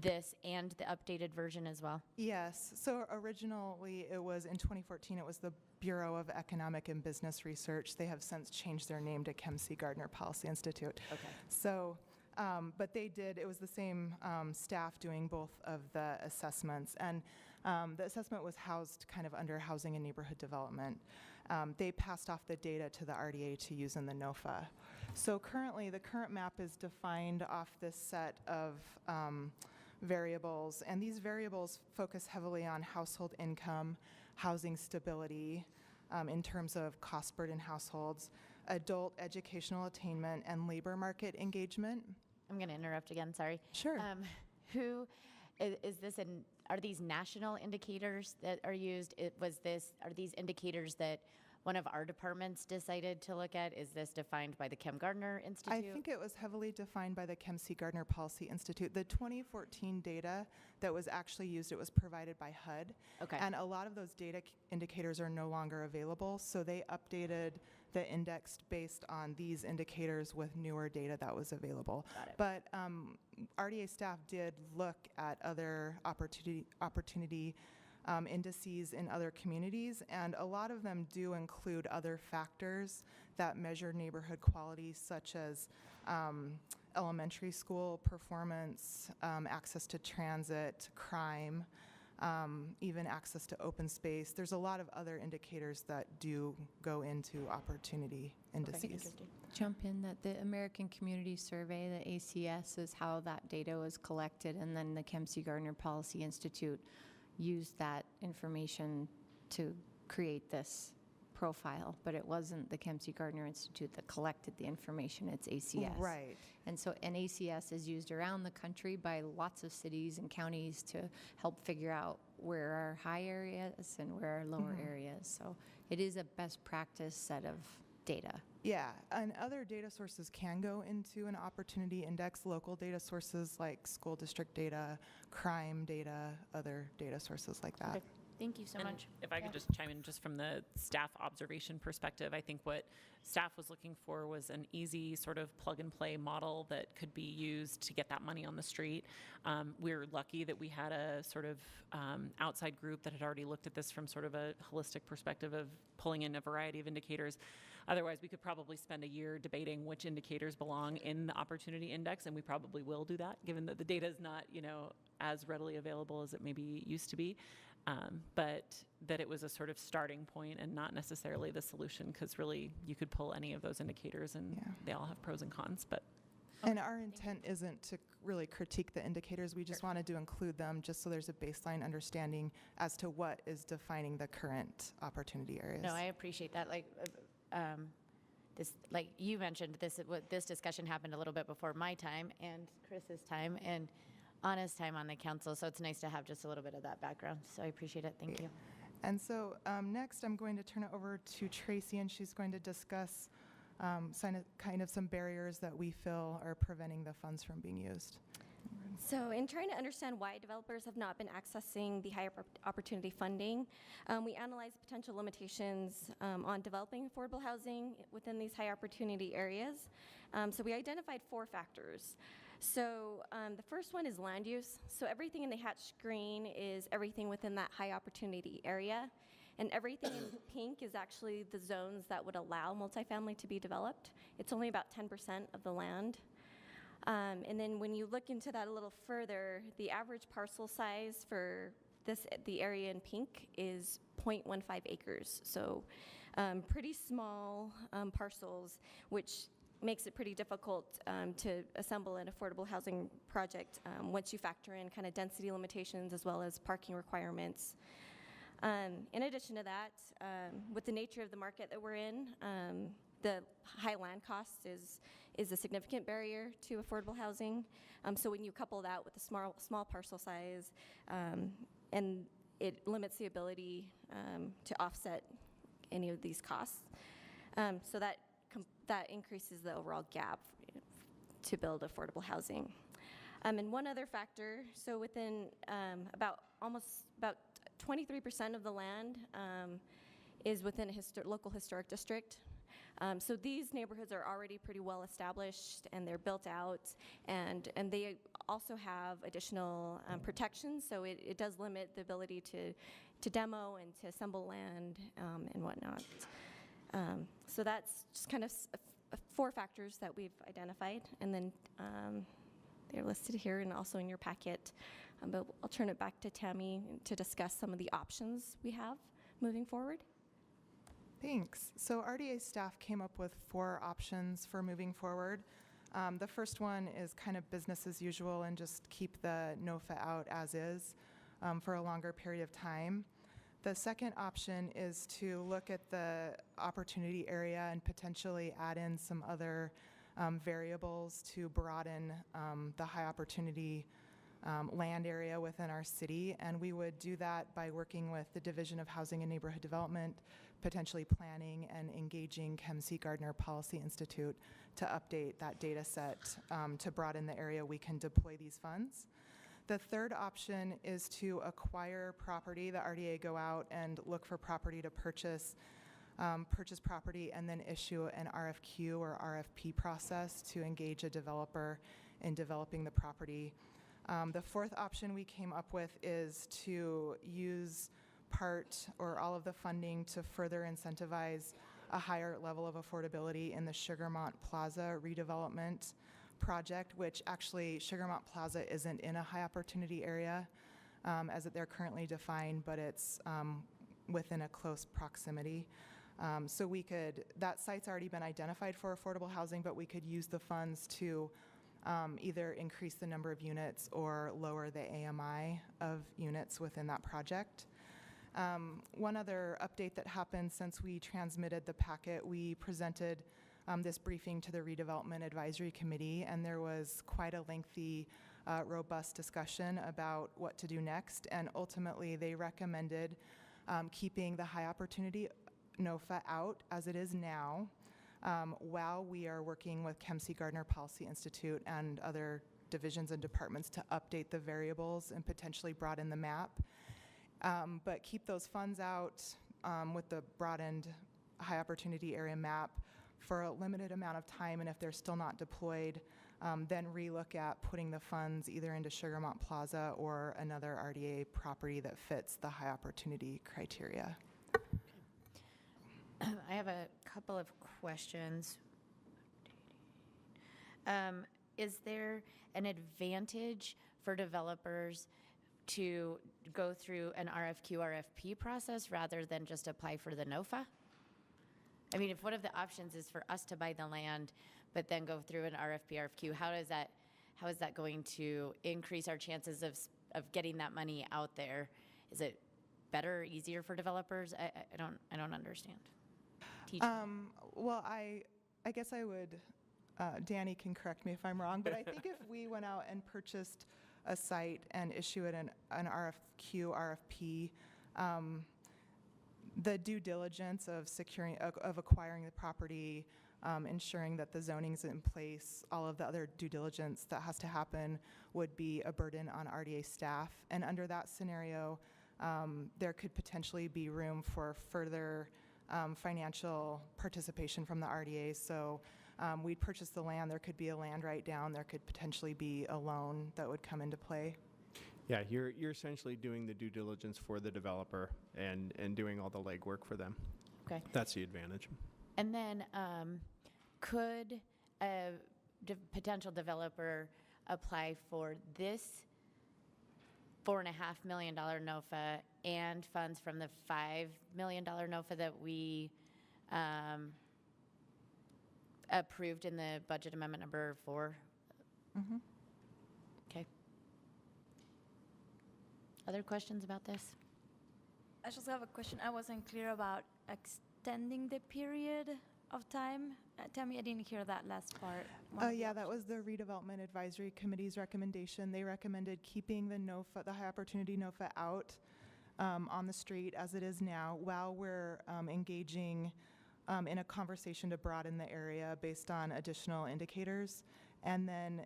this and the updated version as well? Yes. So originally, it was in 2014, it was the Bureau of Economic and Business Research. They have since changed their name to Kempsey Gardner Policy Institute. Okay. So, but they did, it was the same staff doing both of the assessments. And the assessment was housed kind of under Housing and Neighborhood Development. They passed off the data to the RDA to use in the NOFA. So currently, the current map is defined off this set of variables, and these variables focus heavily on household income, housing stability in terms of cost burden households, adult educational attainment, and labor market engagement. I'm going to interrupt again, sorry. Sure. Who is this are these national indicators that are used? Are these indicators that one of our departments decided to look at? Is this defined by the Kem Gardner Institute? I think it was heavily defined by the Kempsey Gardner Policy Institute. The 2014 data that was actually used, it was provided by HUD. Okay. And a lot of those data indicators are no longer available, so they updated the index based on these indicators with newer data that was available. Got it. But RDA staff did look at other opportunity indices in other communities, and a lot of them do include other factors that measure neighborhood quality, such as elementary school performance, access to transit, crime, even access to open space. There's a lot of other indicators that do go into opportunity indices. Interesting. Jump in that the American Community Survey, the ACS, is how that data was collected, and then the Kempsey Gardner Policy Institute used that information to create this profile, but it wasn't the Kempsey Gardner Institute that collected the information, it's ACS. Right. And so an ACS is used around the country by lots of cities and counties to help figure out where are high areas and where are lower areas. So it is a best practice set of data. Yeah, and other data sources can go into an opportunity index, local data sources like school district data, crime data, other data sources like that. Okay. Thank you so And much. if I could just chime in just from the staff observation perspective, I think what staff was looking for was an easy sort of plug and play model that could be used to get that money on the street. We're lucky that we had a sort of outside group that had already looked at this from sort of a holistic perspective of pulling in a variety of indicators. Otherwise, we could probably spend a year debating which indicators belong in the opportunity index, and we probably will do that, given that the data is not, as readily available as it maybe used to be. but that it was a sort of starting point and not necessarily the solution, because really you could pull any of those indicators and Yeah. they all have pros and cons. But And our intent isn't to really critique the indicators. We just wanted to include them just so there's a baseline understanding as to what is defining the current opportunity areas. No, I appreciate that. This, like you mentioned, this discussion happened a little bit before my time and Chris's time and Anna's time on the council. So it's nice to have just a little bit of that background. So I appreciate it. Thank you. And so next, I'm going to turn it over to Tracy, and she's going to discuss kind of some barriers that we feel are preventing the funds from being used. So in trying to understand why developers have not been accessing the high opportunity funding, we analyzed potential limitations on developing affordable housing within these high opportunity areas. So we identified 4 factors. So the first one is land use. So everything in the hatched green is everything within that high opportunity area. And everything in pink is actually the zones that would allow multifamily to be developed. It's only about 10% of the land. And then when you look into that a little further, the average parcel size for the area in pink is 0.15 acres. So pretty small parcels, which makes it pretty difficult to assemble an affordable housing project once you factor in kind of density limitations as well as parking requirements. In addition to that, with the nature of the market that we're in, the high land costs is a significant barrier to affordable housing. So when you couple that with the small parcel size, and it limits the ability to offset any of these costs. So that increases the overall gap to build affordable housing. And one other factor, so within about 23% of the land is within a local historic district. So these neighborhoods are already pretty well established and they're built out, and they also have additional protections, so it does limit the ability to demo and to assemble land and whatnot. So that's just kind of 4 factors that we've identified, and then they're listed here and also in your packet. But I'll turn it back to Tammy to discuss some of the options we have moving forward. Thanks. So RDA staff came up with 4 options for moving forward. The first one is kind of business as usual and just keep the NOFA out as is for a longer period of time. The second option is to look at the opportunity area and potentially add in some other variables to broaden the high opportunity land area within our city, and we would do that by working with the Division of Housing and Neighborhood Development, potentially planning and engaging KEMC Gardner Policy Institute to update that data set to broaden the area we can deploy these funds. The third option is to acquire property. The RDA go out and look for property to purchase property and then issue an RFQ or RFP process to engage a developer in developing the property. The fourth option we came up with is to use part or all of the funding to further incentivize a higher level of affordability in the Sugarmont Plaza redevelopment project, which actually Sugarmont Plaza isn't in a high opportunity area as they're currently defined, but it's within a close proximity. So that site's already been identified for affordable housing, but we could use the funds to either increase the number of units or lower the AMI of units within that project. One other update that happened since we transmitted the packet, we presented this briefing to the Redevelopment Advisory Committee, and there was quite a lengthy, robust discussion about what to do next, and ultimately they recommended keeping the high opportunity NOFA out as it is now, while we are working with KEMC Gardner Policy Institute and other divisions and departments to update the variables and potentially broaden the map. But keep those funds out with the broadened high opportunity area map for a limited amount of time, and if they're still not deployed, then relook at putting the funds either into Sugarmont Plaza or another RDA property that fits the high opportunity criteria. I have a couple of questions. Is there an advantage for developers to go through an RFQ, RFP process rather than just apply for the NOFA? I mean, if one of the options is for us to buy the land, but then go through an RFP, RFQ, how is that going to increase our chances of getting that money out there? Is it better, easier for developers? I don't understand. Teach me. Well, I guess I would, Danny can correct me if I'm wrong, but I think if we went out and purchased a site and issue it an RFQ, RFP, the due diligence of acquiring the property, ensuring that the zoning's in place, all of the other due diligence that has to happen would be a burden on RDA staff. And under that scenario, there could potentially be room for further financial participation from the RDA. So we'd purchase the land, there could be a land write-down, there could potentially be a loan that would come into play. Yeah, you're essentially doing the due diligence for the developer and doing all the legwork for them. Okay. That's the advantage. And then could a potential developer apply for this $4.5 million NOFA and funds from the $5 million NOFA that we approved in the budget amendment number 4? Mm-hmm. Okay. Other questions about this? I just have a question. I wasn't clear about extending the period of time. Tell me, I didn't hear that last part. Yeah, that was the Redevelopment Advisory Committee's recommendation. They recommended keeping the NOFA, the high opportunity NOFA out on the street as it is now while we're engaging in a conversation to broaden the area based on additional indicators. And then,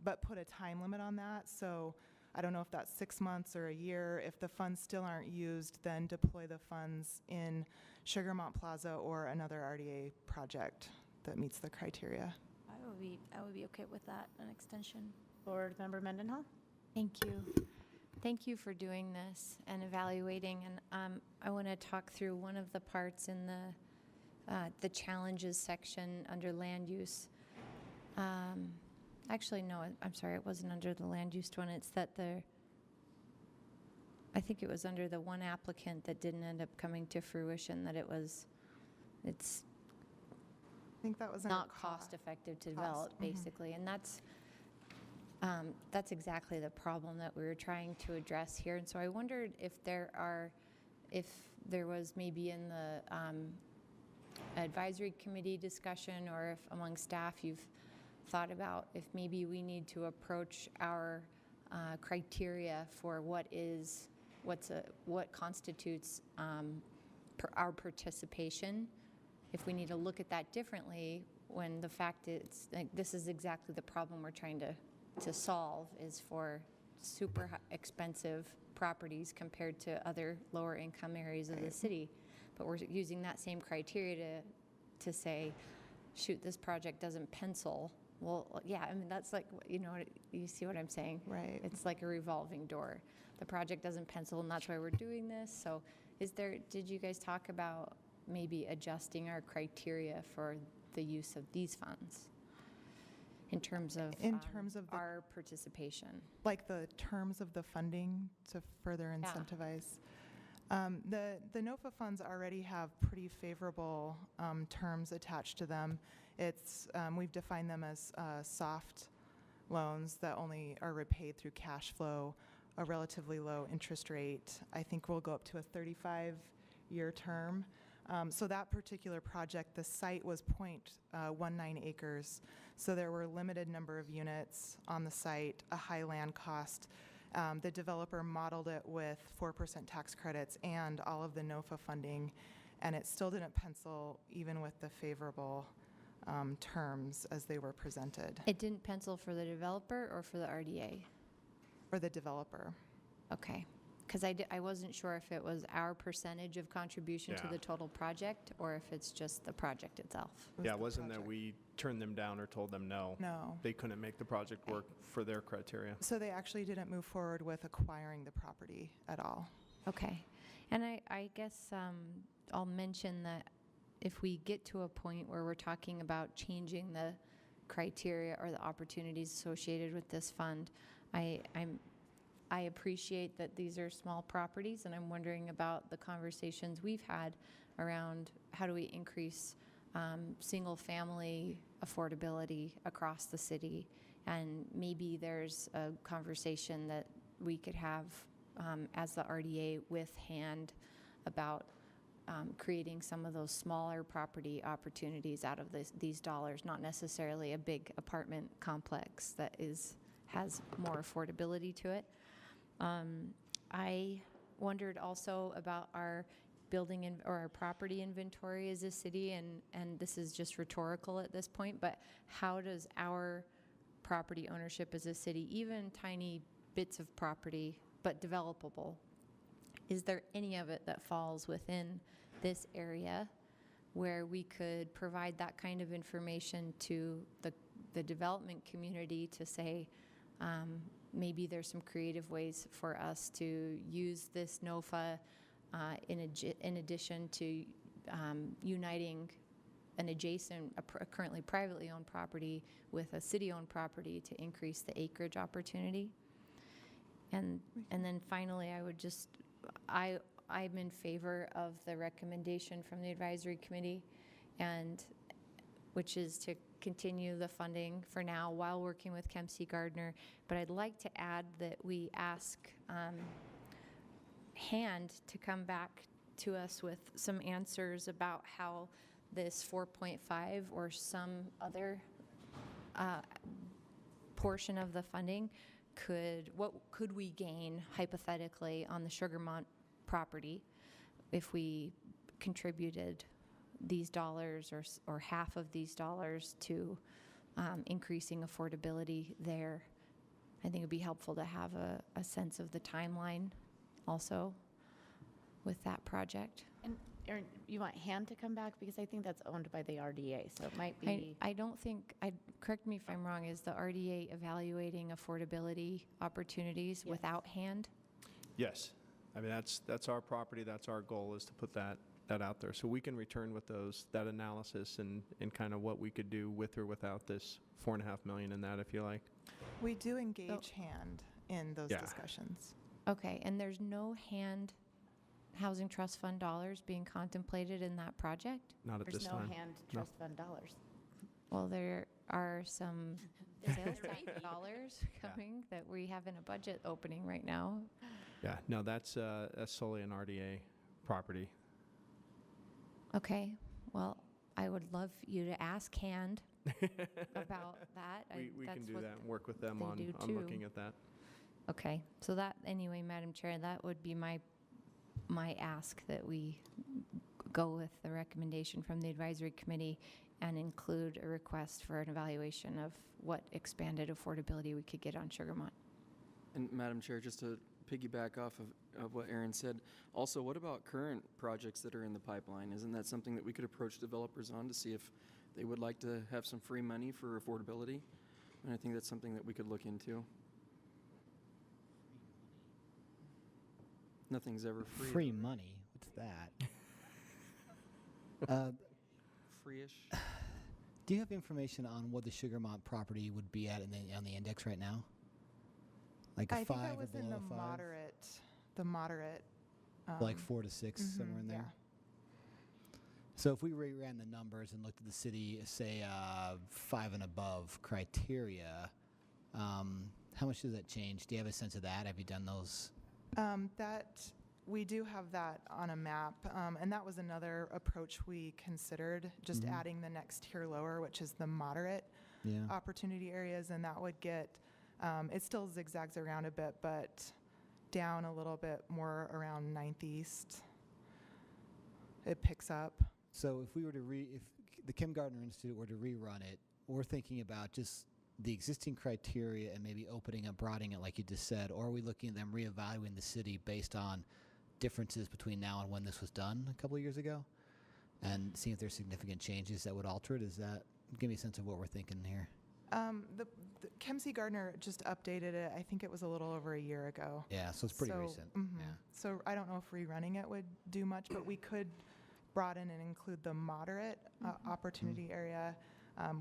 but put a time limit on that. So I don't know if that's 6 months or a year. If the funds still aren't used, then deploy the funds in Sugarmont Plaza or another RDA project that meets the criteria. I would be okay with that, an extension. Board Member Mendenhall? Thank you. Thank you for doing this and evaluating. And I want to talk through one of the parts in the challenges section under land use. Actually, no, I'm sorry, it wasn't under the land use one. It's that I think it was under the one applicant that didn't end up coming to fruition, that it's I think that was under not cost effective to develop, Mhm. basically. And that's exactly the problem that we were trying to address here. And so I wondered if there was maybe in the advisory committee discussion, or if among staff you've thought about if maybe we need to approach our criteria for what constitutes our participation, if we need to look at that differently, when the fact is, like, this is exactly the problem we're trying to solve, is for super expensive properties compared to other lower income areas of the city. But we're using that same criteria to say, shoot, this project doesn't pencil. Well, yeah, I mean, that's like, you see what I'm saying? Right. It's like a revolving door. The project doesn't pencil, and that's why we're doing this. So did you guys talk about maybe adjusting our criteria for the use of these funds in terms of our participation? Like the terms of the funding to further incentivize? The NOFA funds already have pretty favorable terms attached to them. We've defined them as soft loans that only are repaid through cash flow, a relatively low interest rate. I think we'll go up to a 35-year term. So that particular project, the site was 0.19 acres. So there were a limited number of units on the site, a high land cost. The developer modeled it with 4% tax credits and all of the NOFA funding, and it still didn't pencil even with the favorable terms as they were presented. It didn't pencil for the developer or for the RDA? For the developer. Okay. Because I wasn't sure if it was our percentage of contribution to the total project, or if it's just the project itself. It wasn't that we turned them down or told them no. No. They couldn't make the project work for their criteria. So they actually didn't move forward with acquiring the property at all. Okay. And I guess I'll mention that if we get to a point where we're talking about changing the criteria or the opportunities associated with this fund, I'm I appreciate that these are small properties, and I'm wondering about the conversations we've had around how do we increase single-family affordability across the city. And maybe there's a conversation that we could have as the RDA with hand about creating some of those smaller property opportunities out of these dollars, not necessarily a big apartment complex that has more affordability to it. I wondered also about our building or our property inventory as a city, and this is just rhetorical at this point, but how does our property ownership as a city, even tiny bits of property, but developable, is there any of it that falls within this area where we could provide that kind of information to the development community to say, maybe there's some creative ways for us to use this NOFA in addition to uniting an adjacent, currently privately owned property with a city-owned property to increase the acreage opportunity. And then finally, I'm in favor of the recommendation from the advisory committee, and which is to continue the funding for now while working with Kempsey Gardner. But I'd like to add that we ask HAND to come back to us with some answers about how this 4.5 or some other portion of the funding what could we gain hypothetically on the Sugarmont property if we contributed these dollars or half of these dollars to increasing affordability there. I think it would be helpful to have a sense of the timeline also with that project. And Erin, you want HAND to come back? Because I think that's owned by the RDA, so it might be. I don't think, correct me if I'm wrong, is the RDA evaluating affordability opportunities without HAND? Yes. I mean, that's our property. That's our goal, is to put that out there. So we can return with that analysis and kind of what we could do with or without this $4.5 million in that, if you like. We do engage HAND in those discussions. Okay, and there's no HAND Housing Trust Fund dollars being contemplated in that project? Not at this time. There's no HAND Trust Fund dollars. Well, there are some sales tax dollars coming that we have in a budget opening right now. Yeah, no, that's solely an RDA property. Okay, well, I would love you to ask HAND about that. We can do that and work with them on looking at that. Okay, so that, anyway, Madam Chair, that would be my ask, that we go with the recommendation from the advisory committee and include a request for an evaluation of what expanded affordability we could get on Sugarmont. And Madam Chair, just to piggyback off of what Erin said, also, what about current projects that are in the pipeline? Isn't that something that we could approach developers on to see if they would like to have some free money for affordability? And I think that's something that we could look into. Nothing's ever free. Free money? What's that? Free-ish. Do you have information on what the Sugarmont property would be at on the index right now? Like a 5 or below 5? I think that was in the moderate. Like 4 to 6, somewhere in there? Yeah. So if we reran the numbers and looked at the city, say 5 and above criteria, how much does that change? Do you have a sense of that? Have you done those? We do have that on a map, and that was another approach we considered, just adding the next tier lower, which is the moderate opportunity areas, and that would get, it still zigzags around a bit, but down a little bit more around 9th East. It picks up. So if we were to if the Kim Gardner Institute were to rerun it, we're thinking about just the existing criteria and maybe opening and broadening it like you just said, or are we looking at them reevaluating the city based on differences between now and when this was done a couple of years ago and seeing if there's significant changes that would alter it? Is that, give me a sense of what we're thinking here. The Kempsey Gardner just updated it. I think it was a little over a year ago. Yeah, so it's pretty recent. Yeah. So I don't know if rerunning it would do much, but we could broaden and include the moderate opportunity area.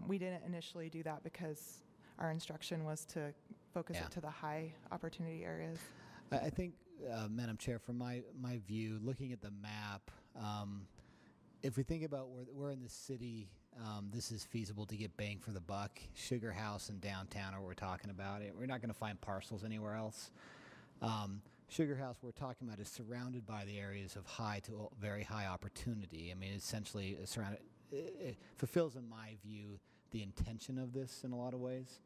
We didn't initially do that because our instruction was to focus Yeah. it to the high opportunity areas. I think, Madam Chair, from my view, looking at the map, if we think about where in the city this is feasible to get bang for the buck, Sugar House and downtown are what we're talking about. We're not going to find parcels anywhere else. Sugar House, we're talking about, is surrounded by the areas of high to very high opportunity. I mean, essentially, surrounded. It fulfills, in my view, the intention of this in a lot of ways.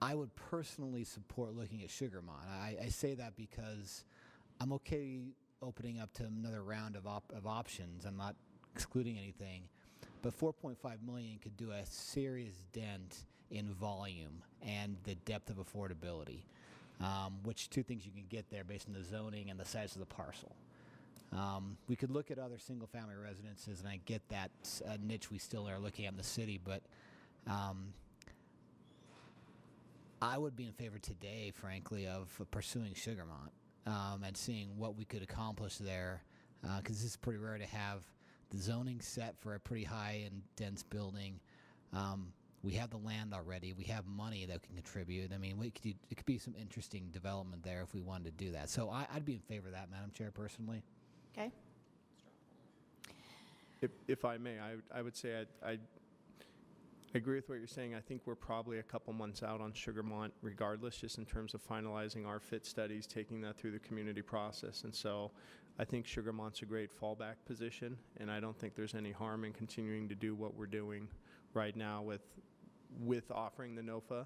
I would personally support looking at Sugarmont. I say that because I'm okay opening up to another round of options. I'm not excluding anything, but 4.5 million could do a serious dent in volume and the depth of affordability, which two things you can get there based on the zoning and the size of the parcel. We could look at other single-family residences, and I get that niche we still are looking at in the city, but I would be in favor today, frankly, of pursuing Sugarmont and seeing what we could accomplish there, because this is pretty rare to have the zoning set for a pretty high and dense building. We have the land already. We have money that can contribute. I mean, it could be some interesting development there if we wanted to do that. So I'd be in favor of that, Madam Chair, personally. Okay. If I may, I would say I agree with what you're saying. I think we're probably a couple months out on Sugarmont regardless, just in terms of finalizing our fit studies, taking that through the community process. And so I think Sugarmont's a great fallback position, and I don't think there's any harm in continuing to do what we're doing right now with offering the NOFA.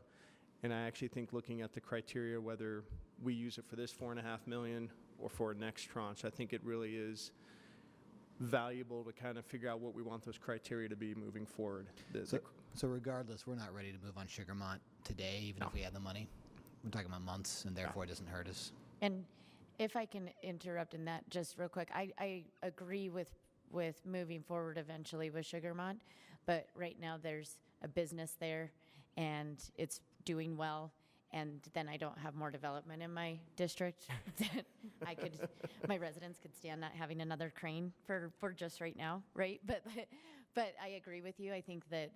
And I actually think looking at the criteria, whether we use it for this $4.5 million or for next tranche, I think it really is valuable to kind of figure out what we want those criteria to be moving forward. So regardless, we're not ready to move on Sugarmont today, even if we had the money. We're talking about months, and therefore it doesn't hurt us. And if I can interrupt in that just real quick, I agree with moving forward eventually with Sugarmont, but right now there's a business there and it's doing well, and then I don't have more development in my district that my residents could stand not having another crane for just right now, right? But I agree with you. I think that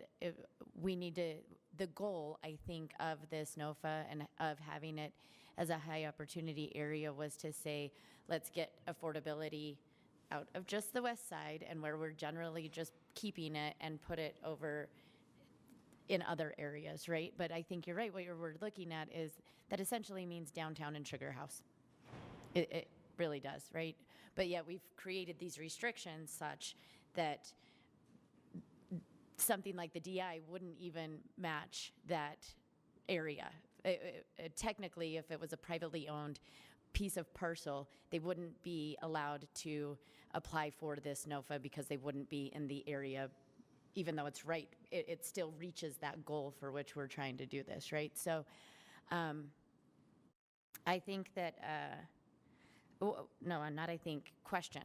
we need to, the goal, I think, of this NOFA and of having it as a high opportunity area was to say, let's get affordability out of just the west side and where we're generally just keeping it and put it over in other areas, right? But I think you're right. What we're looking at is that essentially means downtown and Sugar House. It really does, right? But yet we've created these restrictions such that something like the DI wouldn't even match that area. Technically, if it was a privately owned piece of parcel, they wouldn't be allowed to apply for this NOFA because they wouldn't be in the area. Even though it's right, it still reaches that goal for which we're trying to do this, right? So I think that, question.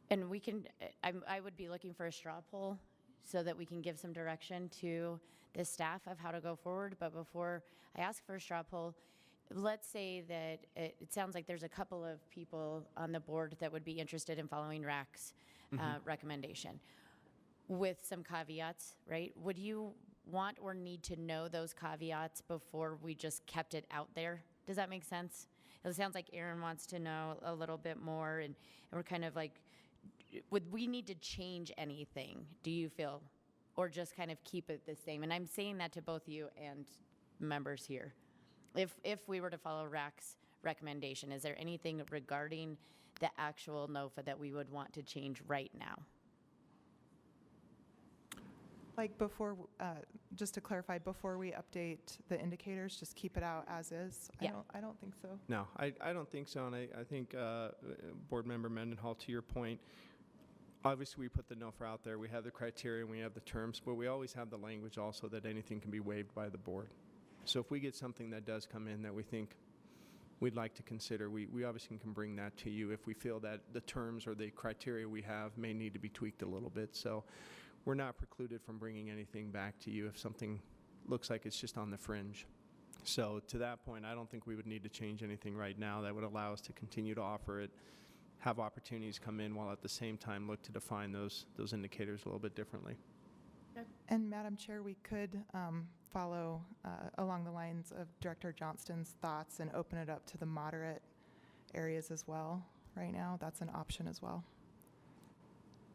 And we can, I would be looking for a straw poll so that we can give some direction to the staff of how to go forward. But before I ask for a straw poll, let's say that it sounds like there's a couple of people on the board that would be interested in following RAC's recommendation. With some caveats, right? Would you want or need to know those caveats before we just kept it out there? Does that make sense? It sounds like Aaron wants to know a little bit more, and we're kind of like, would we need to change anything, do you feel? Or just kind of keep it the same? And I'm saying that to both you and members here. If we were to follow RAC's recommendation, is there anything regarding the actual NOFA that we would want to change right now? Like before, just to clarify, before we update the indicators, just keep it out as is? Yeah. I don't think so. No, I don't think so. And I think Board Member Mendenhall, to your point, obviously we put the NOFA out there. We have the criteria and we have the terms, but we always have the language also that anything can be waived by the board. So if we get something that does come in that we think we'd like to consider, we obviously can bring that to you if we feel that the terms or the criteria we have may need to be tweaked a little bit. So we're not precluded from bringing anything back to you if something looks like it's just on the fringe. So to that point, I don't think we would need to change anything right now that would allow us to continue to offer it, have opportunities come in while at the same time look to define those indicators a little bit differently. And Madam Chair, we could follow along the lines of Director Johnston's thoughts and open it up to the moderate areas as well. Right now, that's an option as well.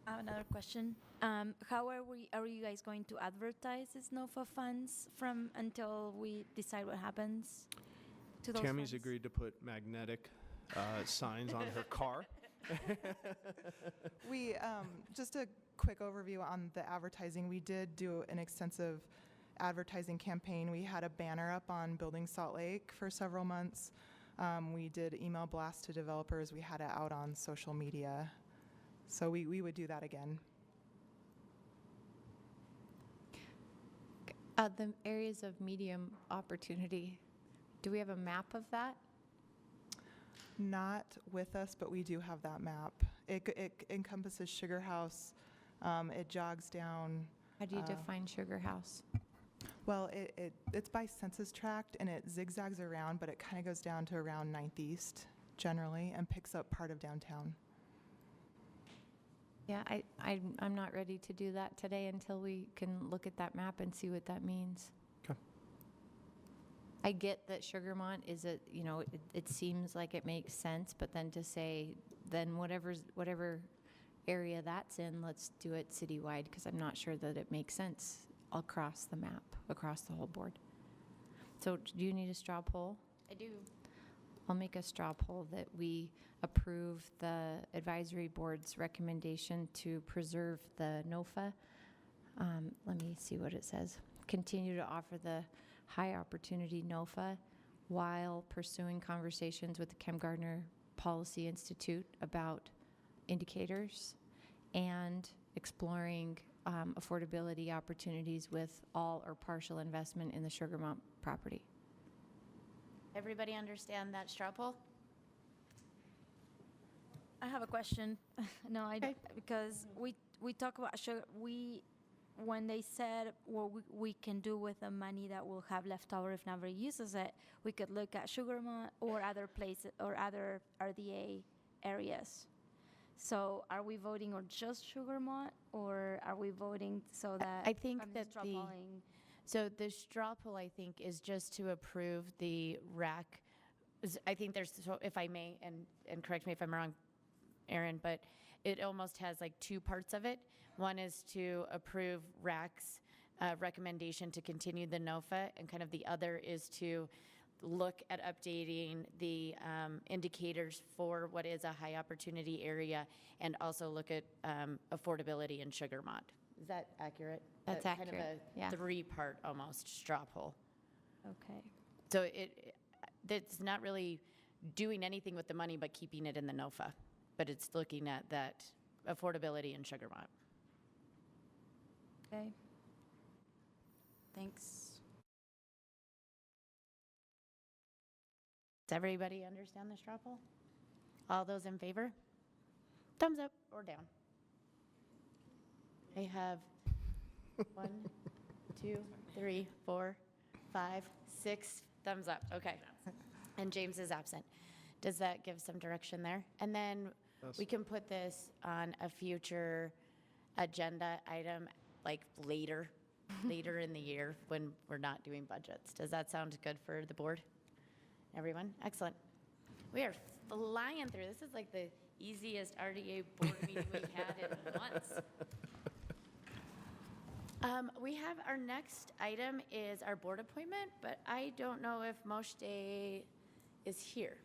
I have another question. How are you guys going to advertise these NOFA funds until we decide what happens to those Tammy's funds? agreed to put magnetic signs on her car. We, just a quick overview on the advertising. We did do an extensive advertising campaign. We had a banner up on Building Salt Lake for several months. We did email blasts to developers. We had it out on social media. So we would do that again. The areas of medium opportunity, do we have a map of that? Not with us, but we do have that map. It encompasses Sugar House. It jogs down. How do you define Sugar House? Well, it's by census tract, and it zigzags around, but it kind of goes down to around 9th East generally and picks up part of downtown. Yeah, I'm not ready to do that today until we can look at that map and see what that means. Okay. I get that Sugarmont is it seems like it makes sense, but then to say, then whatever area that's in, let's do it citywide, because I'm not sure that it makes sense across the map, across the whole board. So do you need a straw poll? I do. I'll make a straw poll that we approve the advisory board's recommendation to preserve the NOFA. Let me see what it says. Continue to offer the high opportunity NOFA while pursuing conversations with the Kem Gardner Policy Institute about indicators and exploring affordability opportunities with all or partial investment in the Sugarmont property. Everybody understand that straw poll? I have a question. No, Okay. because we talk about sugar. When they said what we can do with the money that we'll have left over if nobody uses it, we could look at Sugarmont or other places or other RDA areas. So are we voting on just Sugarmont, or are we voting so that I think I'm that just drawballing? So the straw poll, I think, is just to approve the RAC. I think there's, so if I may, and correct me if I'm wrong, Aaron, but it almost has like two parts of it. One is to approve RAC's recommendation to continue the NOFA, and kind of the other is to look at updating the indicators for what is a high opportunity area, and also look at affordability in Sugarmont. Is that accurate? That's Kind of accurate, a yeah. three-part almost straw poll. Okay. So it's not really doing anything with the money but keeping it in the NOFA, but it's looking at that affordability in Sugarmont. Okay. Thanks. Does everybody understand the straw poll? All those in favor? Thumbs up or down. I have 1, 2, 3, 4, 5, 6 thumbs up. Okay. And James is absent. Does that give some direction there? And then we can put this on a future agenda item, like later in the year when we're not doing budgets. Does that sound good for the board? Everyone? Excellent. We are flying through. This is like the easiest RDA board meeting we've had in months. We have our next item is our board appointment, but I don't know if Moshe is here.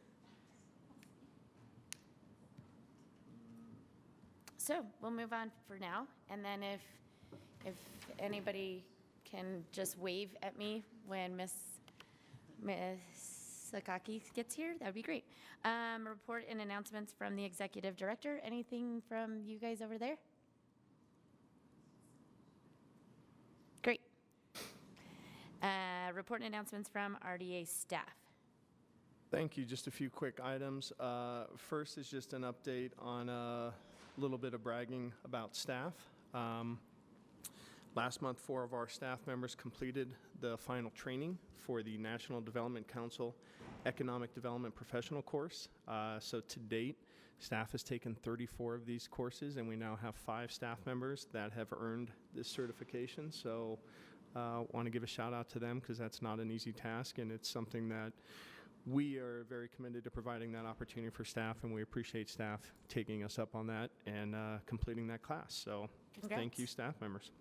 So we'll move on for now, and then if anybody can just wave at me when Miss Sakaki gets here, that would be great. Report and announcements from the executive director. Anything from you guys over there? Great. Report and announcements from RDA staff. Thank you. Just a few quick items. First is just an update on a little bit of bragging about staff. Last month, 4 of our staff members completed the final training for the National Development Council Economic Development Professional course. So to date, Staff has taken 34 of these courses, and we now have 5 staff members that have earned this certification. So want to give a shout out to them because that's not an easy task, and it's something that we are very committed to providing that opportunity for staff, and we appreciate staff taking us up on that and completing that class. So thank you, staff members.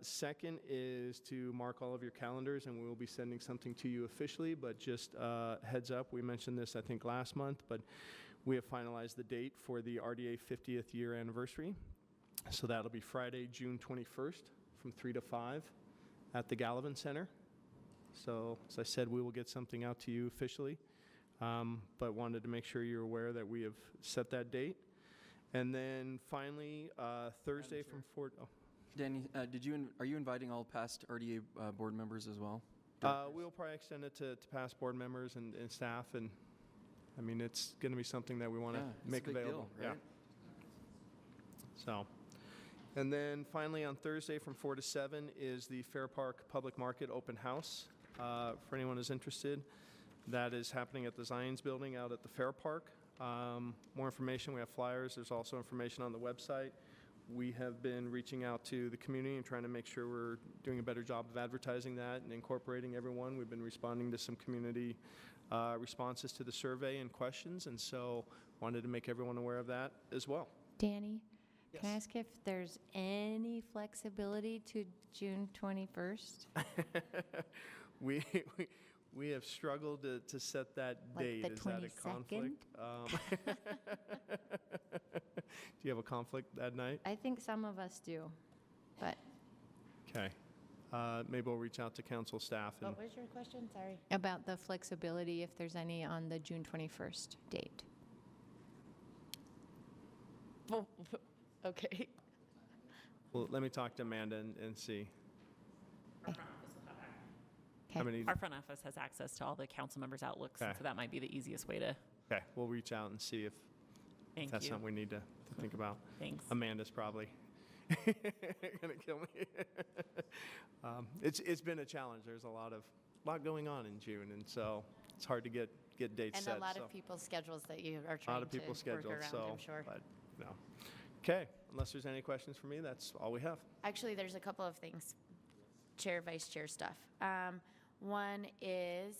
Second is to mark all of your calendars, and we will be sending something to you officially, but just heads up, we mentioned this I think last month, but we have finalized the date for the RDA 50th year anniversary. So that'll be Friday, June 21st from 3 to 5 at the Gallivan Center. So as I said, we will get something out to you officially, but wanted to make sure you're aware that we have set that date. And then finally, Thursday from 4, Danny, are you inviting all past RDA board members as well? we'll probably extend it to past board members and staff, and I mean, it's going to be something that we want to make available. Deal, right? Yeah. So, and then finally on Thursday from 4 to 7 is the Fair Park Public Market Open House. For anyone who's interested, that is happening at the Zions Building out at the Fair Park. More information, we have flyers. There's also information on the website. We have been reaching out to the community and trying to make sure we're doing a better job of advertising that and incorporating everyone. We've been responding to some community responses to the survey and questions, and so wanted to make everyone aware of that as well. Danny, Yes. can I ask if there's any flexibility to June 21st? We have struggled to set that Like date. the Is that a 22nd? conflict? Do you have a conflict that night? I think some of us do, but Okay. Maybe we'll reach out to council staff and What was your question? Sorry. about the flexibility, if there's any on the June 21st date. Oh, okay. well, let me talk to Amanda and see. Okay. How many? Our front office has access to all the council members' outlooks, and Okay. so that might be the easiest way to. Okay, we'll reach out and see if Thank that's you. something we need to think about. Thanks. Amanda's probably gonna kill me. It's been a challenge. There's a lot going on in June, and so it's hard to get dates And set. a lot so. of people's schedules that you are A trying lot of to people's work schedules, around, so, I'm sure. but, no. Okay, unless there's any questions for me, that's all we have. Actually, there's a couple of things, chair, vice chair stuff. One is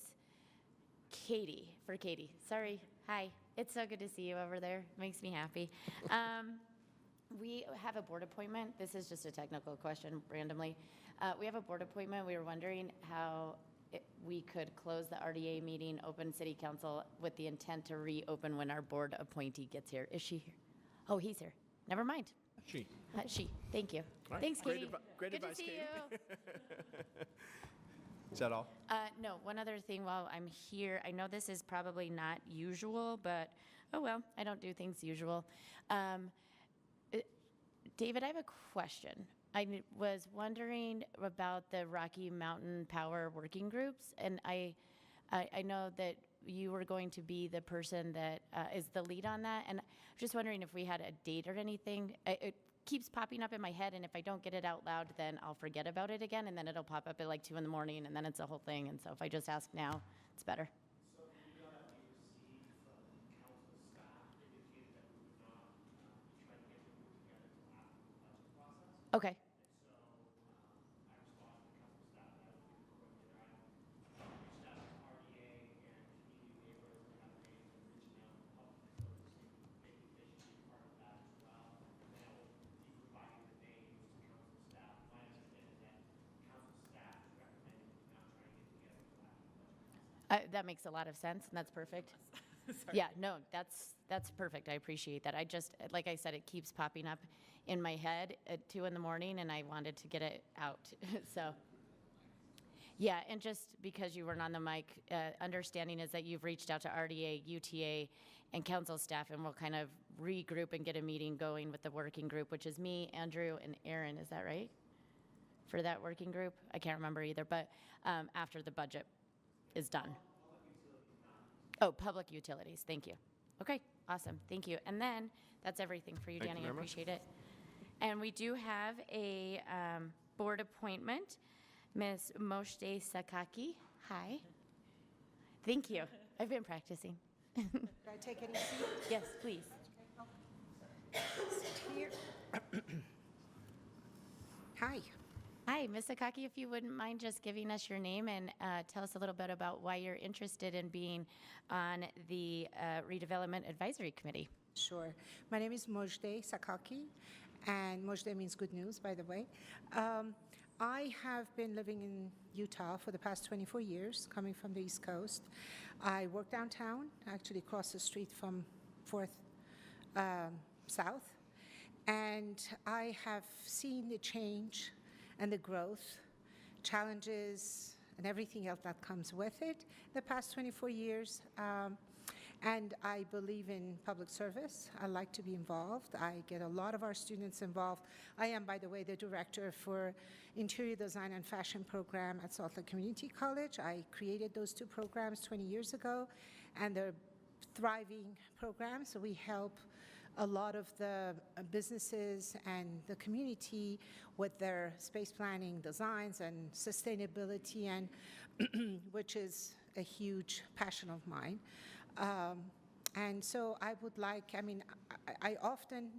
Katie, for Katie. Sorry, hi. It's so good to see you over there. Makes me happy. We have a board appointment. This is just a technical question randomly. We have a board appointment. We were wondering how we could close the RDA meeting, open city council with the intent to reopen when our board appointee gets here. Is she here? Oh, he's here. Never mind. She. She. Thank you. All right. Thanks, Great Katie. great Good advice, to see Katie. you. Is that all? No, one other thing while I'm here, I know this is probably not usual, but oh well, I don't do things usual. David, I have a question. Was wondering about the Rocky Mountain Power Working Groups, and I know that you were going to be the person that is the lead on that, and I'm just wondering if we had a date or anything. It keeps popping up in my head, and if I don't get it out loud, then I'll forget about it again, and then it'll pop up at like 2 in the morning, and then it's a whole thing, and so if I just ask now, it's better. So the email that we received from council staff indicated that we would not be trying to get the group together until after the budget process. Okay. And so I responded to council staff that we incorporated their item. Reached out to RDA and community neighbors that have names and reaching out to public notice, making they should be part of that as well. And then I will be providing the names to council staff. My understanding is that council staff is recommending we not try to get together until after the budget process. That makes a lot of sense, and that's perfect. Yeah, no, that's perfect. I appreciate that. I just, like I said, it keeps popping up in my head at 2 in the morning, and I wanted to get it out. So, yeah, and just because you weren't on the mic, understanding is that you've reached out to RDA, UTA, and council staff, and we'll kind of regroup and get a meeting going with the working group, which is me, Andrew, and Aaron. Is that right? For that working group? I can't remember either, but after the budget is done. Oh, public utilities, thank you. Okay, awesome, thank you. And then, that's everything for you, Thank you Danny, I very much. appreciate it. And we do have a board appointment, Ms. Moshe Sakaki, hi. Thank you, I've been practicing. Could I take any seat? Yes, please. Here. Hi. Hi, Ms. Akaki, if you wouldn't mind just giving us your name and tell us a little bit about why you're interested in being on the Redevelopment Advisory Committee. Sure. My name is Mojde Sakaki, and Mojde means good news, by the way. I have been living in Utah for the past 24 years, coming from the East Coast. I work downtown, actually across the street from 4th South, and I have seen the change and the growth, challenges, and everything else that comes with it the past 24 years. And I believe in public service. I like to be involved. I get a lot of our students involved. I am, by the way, the director for Interior Design and Fashion program at Salt Lake Community College. I created those two programs 20 years ago, and they're thriving programs. So we help a lot of the businesses and the community with their space planning, designs, and sustainability, and which is a huge passion of mine. And so I would like, I often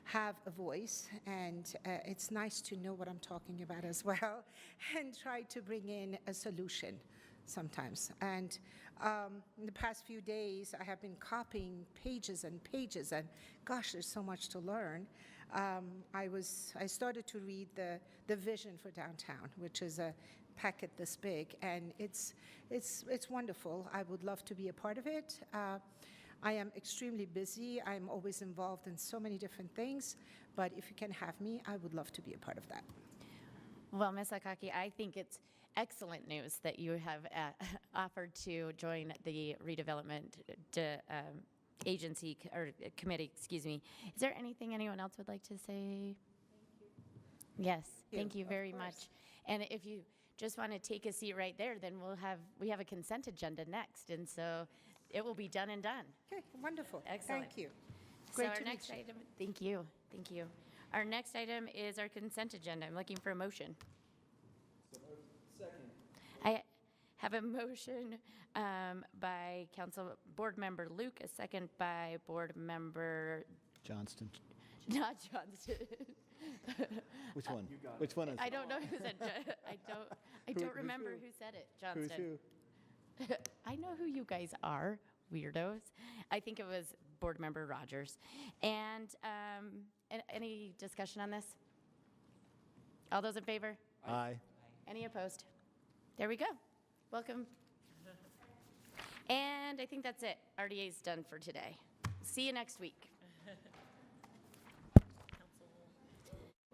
have a voice, and it's nice to know what I'm talking about as well, and try to bring in a solution sometimes. And in the past few days, I have been copying pages and pages, and gosh, there's so much to learn. I started to read the vision for downtown, which is a packet this big, and it's wonderful. I would love to be a part of it. I am extremely busy. I'm always involved in so many different things, but if you can have me, I would love to be a part of that. Well, Ms. Akaki, I think it's excellent news that you have offered to join the redevelopment agency or committee, excuse me. Is there anything anyone else would like to say? Yes, thank you very much. And if you just want to take a seat right there, then we have a consent agenda next, and so it will be done and done. Okay, wonderful. Excellent. Thank you. So Great our to meet next you. item, thank you. Our next item is our consent agenda. I'm looking for a motion. Second. I have a motion by Board Member Luke, a second by Board Member, Johnston. not Johnston. Which one? Which one is I it? don't know who said, I don't remember who said it, Johnston. Who's who? I know who you guys are, weirdos. I think it was Board Member Rogers. And any discussion on this? All those in favor? Aye. Any opposed? There we go. Welcome. And I think that's it. RDA's done for today. See you next week.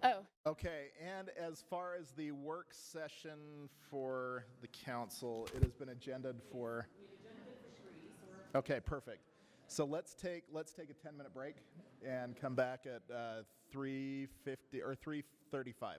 Oh, Okay, and as far as the work session for the council, it has been agended for. Okay, perfect. So let's take a 10-minute break and come back at 3:50 or 3:35.